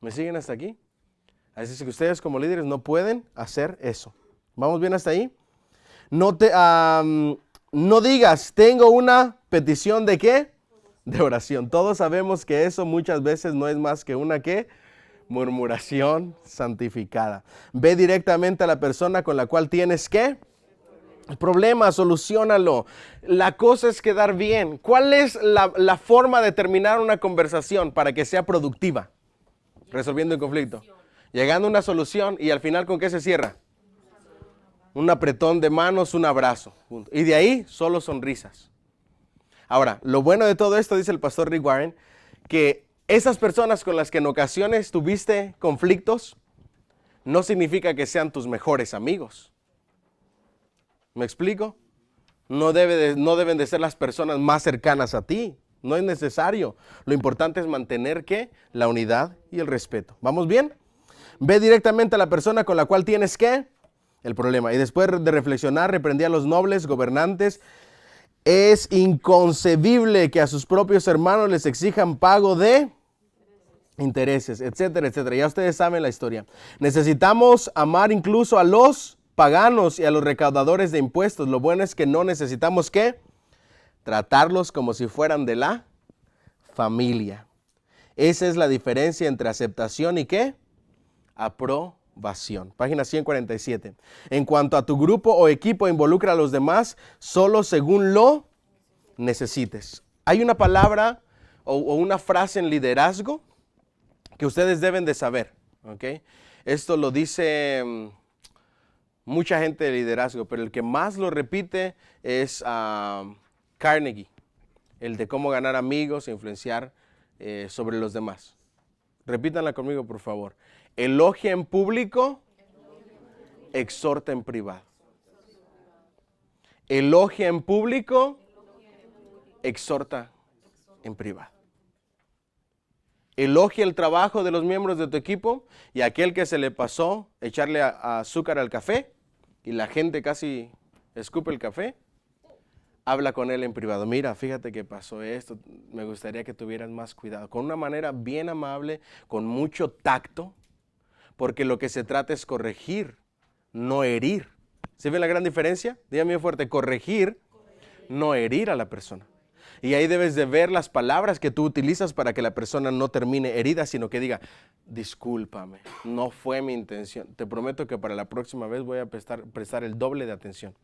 ¿Me siguen hasta aquí? Así es que ustedes como líderes no pueden hacer eso. ¿Vamos bien hasta ahí? No digas, tengo una petición de ¿qué? De oración. Todos sabemos que eso muchas veces no es más que una ¿qué? Murmuración santificada. Ve directamente a la persona con la cual tienes ¿qué? El problema, soluciónalo. La cosa es quedar bien. ¿Cuál es la forma de terminar una conversación para que sea productiva? Resolviendo el conflicto. Llegando a una solución y al final ¿con qué se cierra? Un apretón de manos, un abrazo. Y de ahí solo sonrisas. Ahora, lo bueno de todo esto, dice el pastor Rick Warren, que esas personas con las que en ocasiones tuviste conflictos, no significa que sean tus mejores amigos. ¿Me explico? No deben de ser las personas más cercanas a ti. No es necesario. Lo importante es mantener ¿qué? La unidad y el respeto. ¿Vamos bien? Ve directamente a la persona con la cual tienes ¿qué? El problema. Y después de reflexionar, reprendí a los nobles gobernantes. Es inconcebible que a sus propios hermanos les exijan pago de intereses, etcétera, etcétera. Ya ustedes saben la historia. Necesitamos amar incluso a los paganos y a los recaudadores de impuestos. Lo bueno es que no necesitamos ¿qué? Tratarlos como si fueran de la familia. Esa es la diferencia entre aceptación y ¿qué? Aprobación. Página 147. En cuanto a tu grupo o equipo, involucra a los demás solo según lo necesites. Hay una palabra o una frase en liderazgo que ustedes deben de saber. ¿Okay? Esto lo dice mucha gente de liderazgo, pero el que más lo repite es Carnegie, el de cómo ganar amigos e influenciar sobre los demás. Repítanla conmigo, por favor. Elogia en público, exhorta en privado. Elogia en público, exhorta en privado. Elogia el trabajo de los miembros de tu equipo y aquel que se le pasó echarle azúcar al café y la gente casi escupe el café, habla con él en privado. Mira, fíjate que pasó esto, me gustaría que tuvieras más cuidado. Con una manera bien amable, con mucho tacto, porque lo que se trata es corregir, no herir. ¿Sí ven la gran diferencia? Dígame fuerte, corregir, no herir a la persona. Y ahí debes de ver las palabras que tú utilizas para que la persona no termine herida, sino que diga, discúlpame, no fue mi intención. Te prometo que para la próxima vez voy a prestar el doble de atención.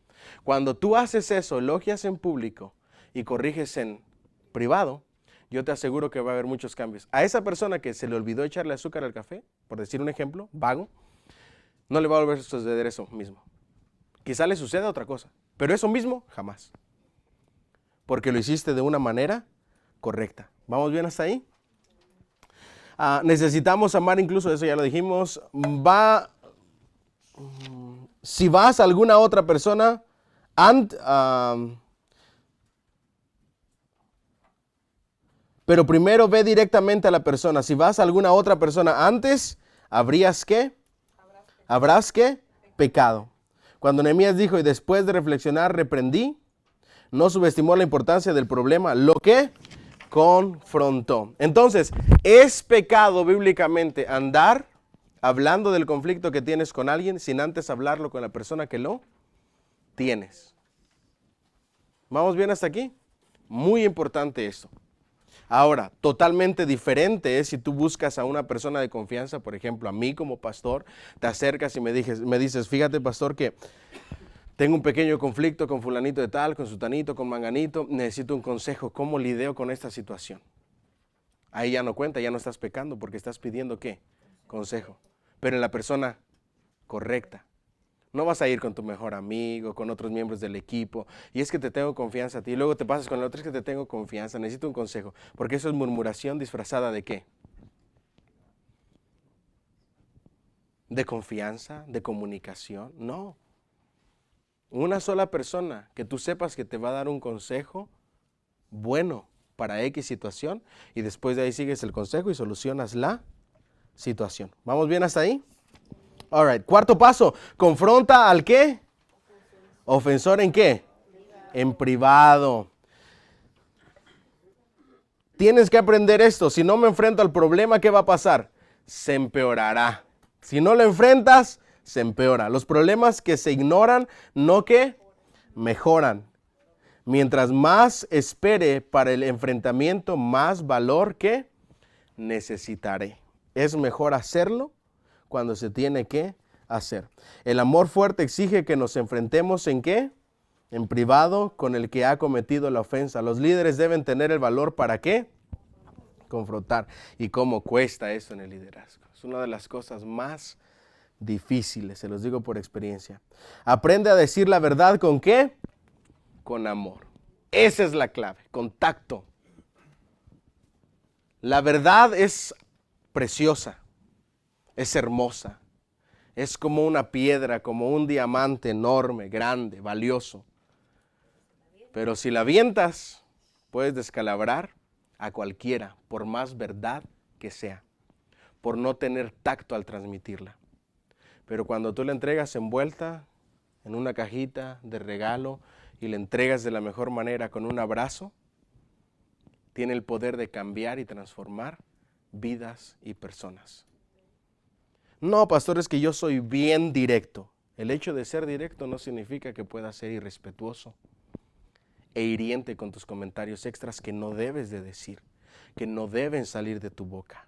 Cuando tú haces eso, elogias en público y corriges en privado, yo te aseguro que va a haber muchos cambios. A esa persona que se le olvidó echarle azúcar al café, por decir un ejemplo, vago, no le va a volver a suceder eso mismo. Quizá le suceda otra cosa, pero eso mismo jamás. Porque lo hiciste de una manera correcta. ¿Vamos bien hasta ahí? Necesitamos amar incluso, eso ya lo dijimos. Si vas a alguna otra persona, pero primero ve directamente a la persona. Si vas a alguna otra persona antes, habrás ¿qué? Pecado. Cuando Nehemías dijo, y después de reflexionar, reprendí, no subestimó la importancia del problema, lo que confrontó. Entonces, es pecado bíblicamente andar hablando del conflicto que tienes con alguien sin antes hablarlo con la persona que lo tienes. ¿Vamos bien hasta aquí? Muy importante esto. Ahora, totalmente diferente es si tú buscas a una persona de confianza, por ejemplo, a mí como pastor, te acercas y me dices, fíjate, pastor, que tengo un pequeño conflicto con fulanito de tal, con sutanito, con manganito, necesito un consejo, ¿cómo lidio con esta situación? Ahí ya no cuenta, ya no estás pecando porque estás pidiendo, ¿qué? Consejo. Pero en la persona correcta. No vas a ir con tu mejor amigo, con otros miembros del equipo, y es que te tengo confianza a ti, y luego te pasas con el otro, es que te tengo confianza, necesito un consejo, porque eso es murmuración disfrazada ¿de qué? ¿De confianza? ¿De comunicación? No. Una sola persona que tú sepas que te va a dar un consejo bueno para X situación, y después de ahí sigues el consejo y solucionas la situación. ¿Vamos bien hasta ahí? All right. Cuarto paso, confronta al ¿qué? Ofensor ¿en qué? En privado. Tienes que aprender esto. Si no me enfrento al problema, ¿qué va a pasar? Se empeorará. Si no lo enfrentas, se empeora. Los problemas que se ignoran, no que mejoran. Mientras más espere para el enfrentamiento, más valor que necesitaré. Es mejor hacerlo cuando se tiene que hacer. El amor fuerte exige que nos enfrentemos ¿en qué? En privado con el que ha cometido la ofensa. Los líderes deben tener el valor ¿para qué? Confrontar. ¿Y cómo cuesta eso en el liderazgo? Es una de las cosas más difíciles, se los digo por experiencia. Aprende a decir la verdad ¿con qué? Con amor. Esa es la clave, contacto. La verdad es preciosa. Es hermosa, es como una piedra, como un diamante enorme, grande, valioso. Pero si la avientas, puedes descalabrar a cualquiera, por más verdad que sea, por no tener tacto al transmitirla. Pero cuando tú la entregas envuelta en una cajita de regalo y la entregas de la mejor manera con un abrazo, tiene el poder de cambiar y transformar vidas y personas. No, pastor, es que yo soy bien directo. El hecho de ser directo no significa que puedas ser irrespetuoso e hiriente con tus comentarios extras que no debes de decir, que no deben salir de tu boca.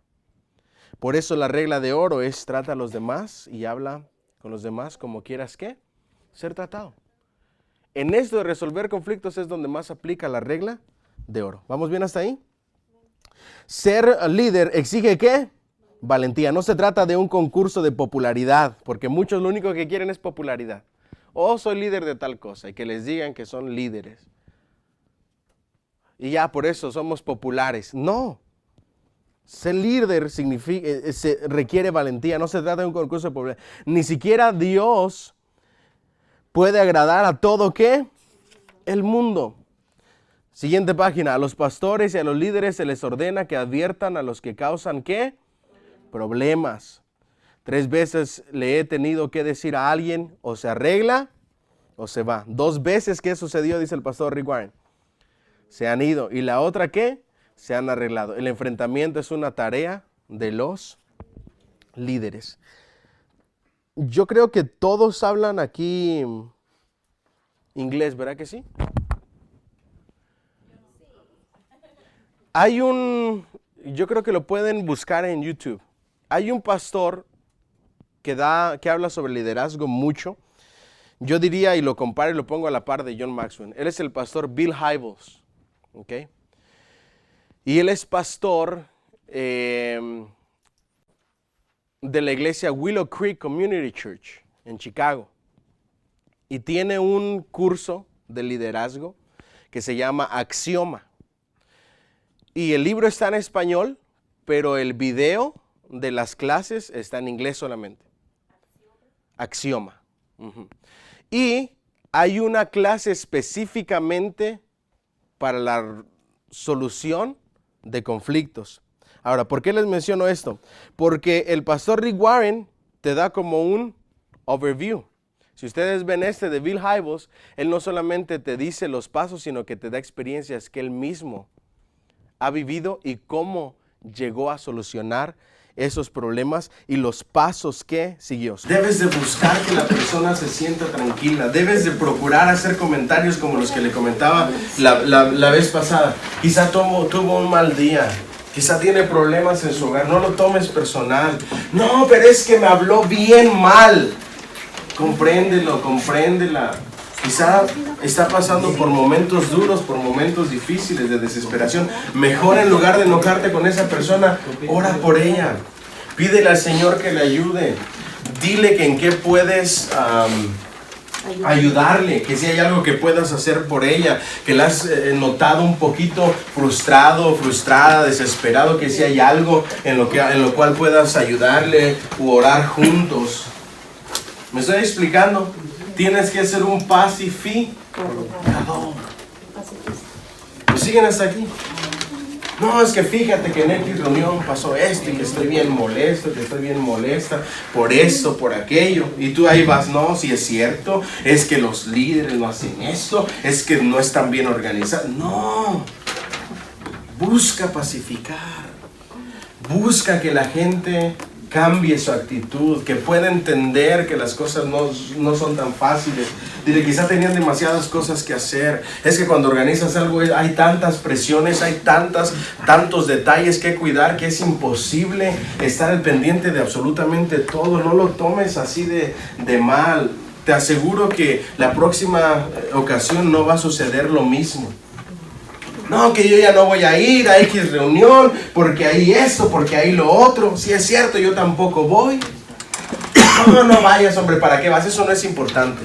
Por eso la regla de oro es trata a los demás y habla con los demás como quieras que ser tratado. En esto de resolver conflictos es donde más aplica la regla de oro. ¿Vamos bien hasta ahí? Ser líder exige ¿qué? Valentía. No se trata de un concurso de popularidad, porque muchos lo único que quieren es popularidad. Oh, soy líder de tal cosa, y que les digan que son líderes. Y ya por eso somos populares. No. Ser líder requiere valentía. No se trata de un concurso de popularidad. Ni siquiera Dios puede agradar a todo ¿qué? El mundo. Siguiente página. A los pastores y a los líderes se les ordena que adviertan a los que causan ¿qué? Problemas. 3 veces le he tenido que decir a alguien, o se arregla o se va. 2 veces que sucedió, dice el pastor Rick Warren. Se han ido. ¿Y la otra qué? Se han arreglado. El enfrentamiento es una tarea de los líderes. Yo creo que todos hablan aquí inglés, ¿verdad que sí? Yo creo que lo pueden buscar en YouTube. Hay un pastor que habla sobre liderazgo mucho. Yo diría, y lo comparo y lo pongo a la par de John Maxwell. Él es el pastor Bill Hybels. ¿Okay? Y él es pastor de la iglesia Willow Creek Community Church en Chicago. Y tiene un curso de liderazgo que se llama Axioma. Y el libro está en español, pero el video de las clases está en inglés solamente. Axioma. Y hay una clase específicamente para la solución de conflictos. Ahora, ¿por qué les menciono esto? Porque el pastor Rick Warren te da como un overview. Si ustedes ven de Bill Hybels, él no solamente te dice los pasos, sino que te da experiencias que él mismo ha vivido y cómo llegó a solucionar esos problemas y los pasos que siguió. Debes de buscar que la persona se sienta tranquila. Debes de procurar hacer comentarios como los que le comentaba la vez pasada. Quizá tuvo un mal día. Quizá tiene problemas en su hogar. No lo tomes personal. No, pero es que me habló bien mal. Compréndelo, compréndela. Quizá está pasando por momentos duros, por momentos difíciles de desesperación. Mejor, en lugar de enojarte con esa persona, ora por ella. Pídele al Señor que le ayude. Dile que en qué puedes ayudarle, que si hay algo que puedas hacer por ella, que la has notado un poquito frustrado, frustrada, desesperado, que si hay algo en lo cual puedas ayudarle u orar juntos. ¿Me estoy explicando? Tienes que ser un pacificador. ¿Me siguen hasta aquí? No, es que fíjate que en X reunión pasó esto y que estoy bien molesto, que estoy bien molesta por esto, por aquello. Y tú ahí vas, no, si es cierto, es que los líderes no hacen esto, es que no están bien organizados. No, busca pacificar. Busca que la gente cambie su actitud, que pueda entender que las cosas no son tan fáciles. Dile, quizá tenían demasiadas cosas que hacer. Es que cuando organizas algo hay tantas presiones, hay tantos detalles que cuidar, que es imposible estar al pendiente de absolutamente todo. No lo tomes así de mal. Te aseguro que la próxima ocasión no va a suceder lo mismo. No, que yo ya no voy a ir a X reunión porque hay esto, porque hay lo otro. Si es cierto, yo tampoco voy. No vayas, hombre, ¿para qué vas? Eso no es importante.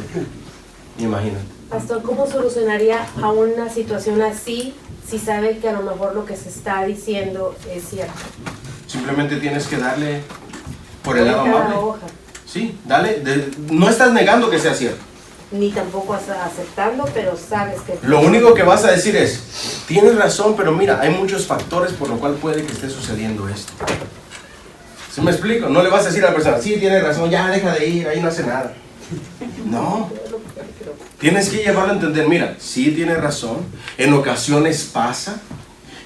Imagínate. Pastor, ¿cómo solucionaría a una situación así si sabe que a lo mejor lo que se está diciendo es cierto? Simplemente tienes que darle por el lado amable. Sí, dale. No estás negando que sea cierto. Ni tampoco aceptando, pero sabes que... Lo único que vas a decir es, tienes razón, pero mira, hay muchos factores por lo cual puede que esté sucediendo esto. ¿Sí me explico? No le vas a decir a la persona, sí, tienes razón, ya deja de ir, ahí no hace nada. No. Tienes que llevarlo a entender, mira, sí tienes razón, en ocasiones pasa.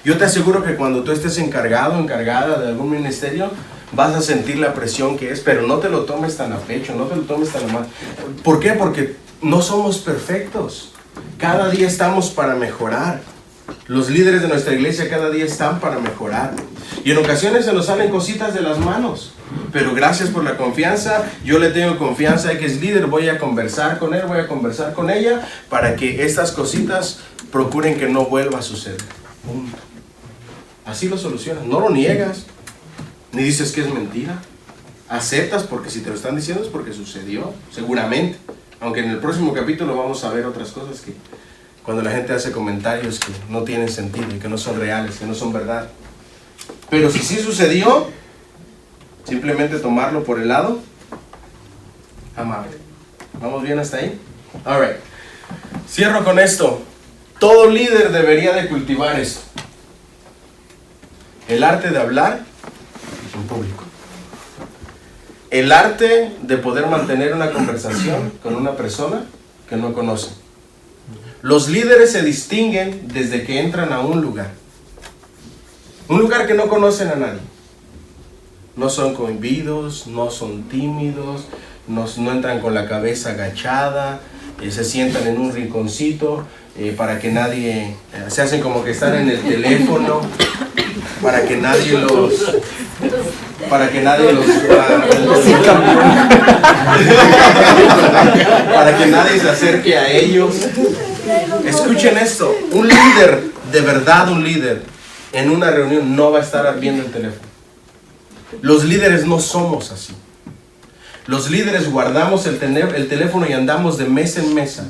Yo te aseguro que cuando tú estés encargado, encargada de algún ministerio, vas a sentir la presión que es, pero no te lo tomes tan a pecho, no te lo tomes tan a mal. ¿Por qué? Porque no somos perfectos. Cada día estamos para mejorar. Los líderes de nuestra iglesia cada día están para mejorar. Y en ocasiones se nos salen cositas de las manos. Pero gracias por la confianza. Yo le tengo confianza a que es líder. Voy a conversar con él, voy a conversar con ella para que estas cositas procuren que no vuelva a suceder. Punto. Así lo solucionas. No lo niegas. Ni dices que es mentira. Aceptas porque si te lo están diciendo es porque sucedió. Seguramente. Aunque en el próximo capítulo vamos a ver otras cosas que cuando la gente hace comentarios que no tienen sentido y que no son reales, que no son verdad. Pero si sí sucedió, simplemente tomarlo por el lado amable. ¿Vamos bien hasta ahí? All right. Cierro con esto. Todo líder debería de cultivar esto. El arte de hablar en público. El arte de poder mantener una conversación con una persona que no conoce. Los líderes se distinguen desde que entran a un lugar. Un lugar que no conocen a nadie. No son cohibidos, no son tímidos, no entran con la cabeza agachada, se sientan en un rinconcito para que nadie, se hacen como que están en el teléfono, para que nadie los para que nadie se acerque a ellos. Escuchen esto, un líder, de verdad un líder, en una reunión no va a estar viendo el teléfono. Los líderes no somos así. Los líderes guardamos el teléfono y andamos de mesa en mesa,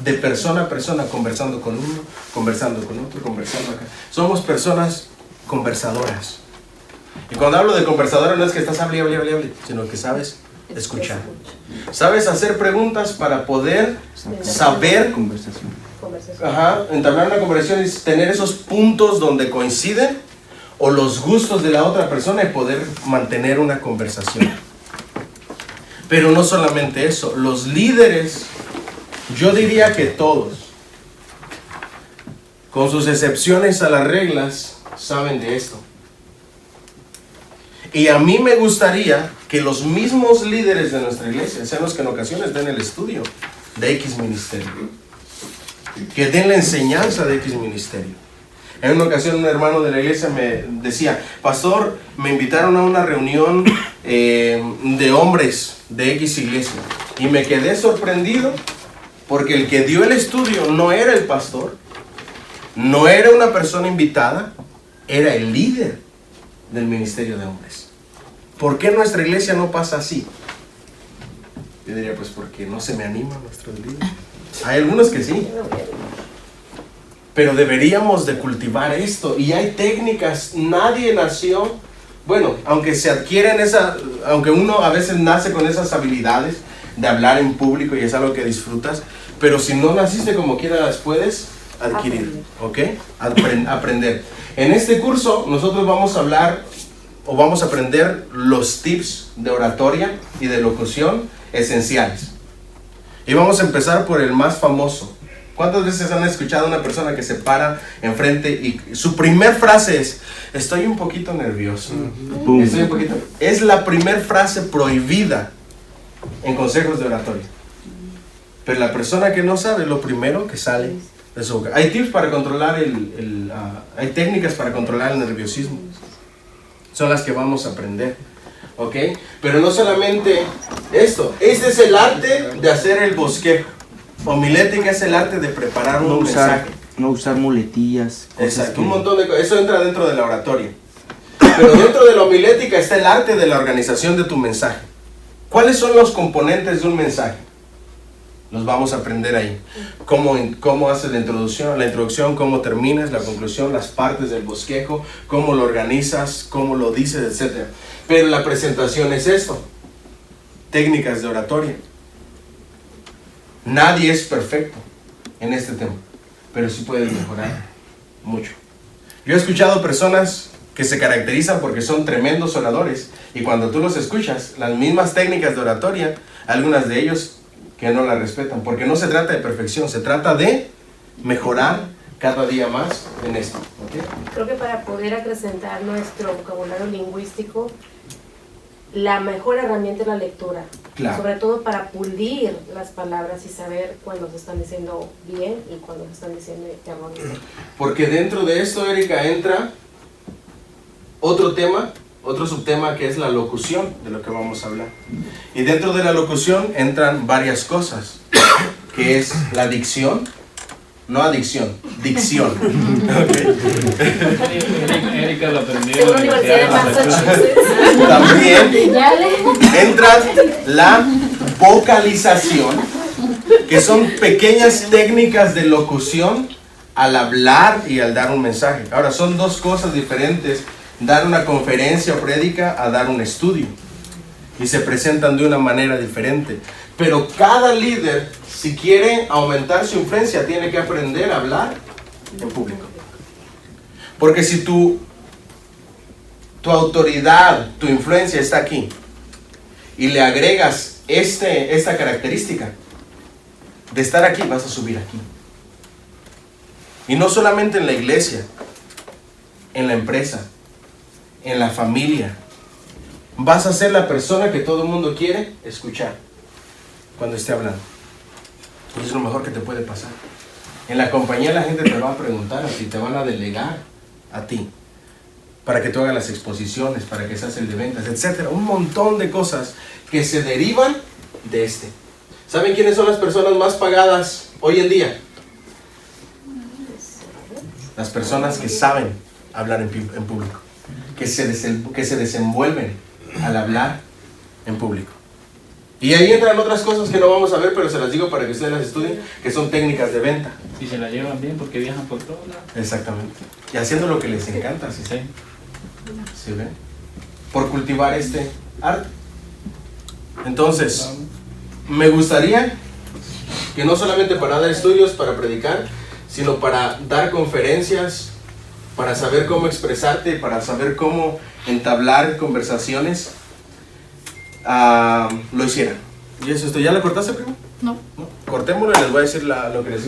de persona a persona, conversando con uno, conversando con otro, conversando acá. Somos personas conversadoras. Y cuando hablo de conversadora no es que estás hable, sino que sabes escuchar. Sabes hacer preguntas para poder saber entablar una conversación y tener esos puntos donde coinciden o los gustos de la otra persona y poder mantener una conversación. Pero no solamente eso, los líderes, yo diría que todos, con sus excepciones a las reglas, saben de esto. Y a mí me gustaría que los mismos líderes de nuestra iglesia sean los que en ocasiones den el estudio de X ministerio, que den la enseñanza de X ministerio. En una ocasión un hermano de la iglesia me decía: pastor, me invitaron a una reunión de hombres de X iglesia, y me quedé sorprendido porque el que dio el estudio no era el pastor, no era una persona invitada, era el líder del ministerio de hombres. ¿Por qué nuestra iglesia no pasa así? Yo diría, pues porque no se me animan nuestros líderes. Hay algunos que sí, pero deberíamos de cultivar esto. Y hay técnicas. Nadie nació, bueno, aunque se adquieren aunque uno a veces nace con esas habilidades de hablar en público y es algo que disfrutas, pero si no naciste como quiera las puedes adquirir, ¿ok? Aprender. En este curso nosotros vamos a hablar o vamos a aprender los tips de oratoria y de locución esenciales. Y vamos a empezar por el más famoso. ¿Cuántas veces han escuchado a una persona que se para enfrente y su primer frase es: estoy un poquito nervioso? Estoy un poquito... Es la primer frase prohibida en consejos de oratoria. Pero la persona que no sabe, lo primero que sale de su boca. Hay tips para controlar hay técnicas para controlar el nerviosismo. Son las que vamos a aprender, ¿ok? Pero no solamente esto. Este es el arte de hacer el bosquejo. Homilética es el arte de preparar un mensaje. No usar muletillas. Exacto, un montón de cosas. Eso entra dentro de la oratoria. Pero dentro de la homilética está el arte de la organización de tu mensaje. ¿Cuáles son los componentes de un mensaje? Los vamos a aprender ahí. Cómo haces la introducción, cómo terminas, la conclusión, las partes del bosquejo, cómo lo organizas, cómo lo dices, etc. Pero la presentación es esto. Técnicas de oratoria. Nadie es perfecto en este tema, pero sí puedes mejorar mucho. Yo he escuchado personas que se caracterizan porque son tremendos oradores, y cuando tú los escuchas, las mismas técnicas de oratoria, algunas de ellos que no la respetan, porque no se trata de perfección, se trata de mejorar cada día más en esto, ¿okay? Creo que para poder acrecentar nuestro vocabulario lingüístico, la mejor herramienta es la lectura. Claro. Sobre todo para pulir las palabras y saber cuándo se están diciendo bien y cuándo se están diciendo erróneamente. Porque dentro de esto, Erika, entra otro tema, otro subtema, que es la locución, de lo que vamos a hablar. Y dentro de la locución entran varias cosas, que es la dicción, no adicción, dicción. Erika lo aprendió En la Universidad de Massachusetts. También entra la vocalización, que son pequeñas técnicas de locución al hablar y al dar un mensaje. Ahora, son dos cosas diferentes, dar una conferencia o prédica a dar un estudio, y se presentan de una manera diferente. Pero cada líder, si quiere aumentar su influencia, tiene que aprender a hablar en público. Porque si tu autoridad, tu influencia está aquí, y le agregas esta característica de estar aquí, vas a subir aquí. Y no solamente en la iglesia, en la empresa, en la familia. Vas a ser la persona que todo el mundo quiere escuchar cuando esté hablando. Y es lo mejor que te puede pasar. En la compañía la gente te va a preguntar a ti, te van a delegar a ti, para que tú hagas las exposiciones, para que seas el de ventas, etc. Un montón de cosas que se derivan de este. ¿Saben quiénes son las personas más pagadas hoy en día? Las personas que saben hablar en público, que se desenvuelven al hablar en público. Y ahí entran otras cosas que no vamos a ver, pero se las digo para que ustedes las estudien, que son técnicas de venta. Y se la llevan bien porque viajan por todos lados. Exactamente. Y haciendo lo que les encanta, ¿sí? Sí. ¿Sí ven? Por cultivar este arte. Entonces, me gustaría que no solamente para dar estudios, para predicar, sino para dar conferencias, para saber cómo expresarte, para saber cómo entablar conversaciones, lo hicieran. Y eso, ¿ya le cortaste, primo? No. Cortémoslo y les voy a decir lo que les iba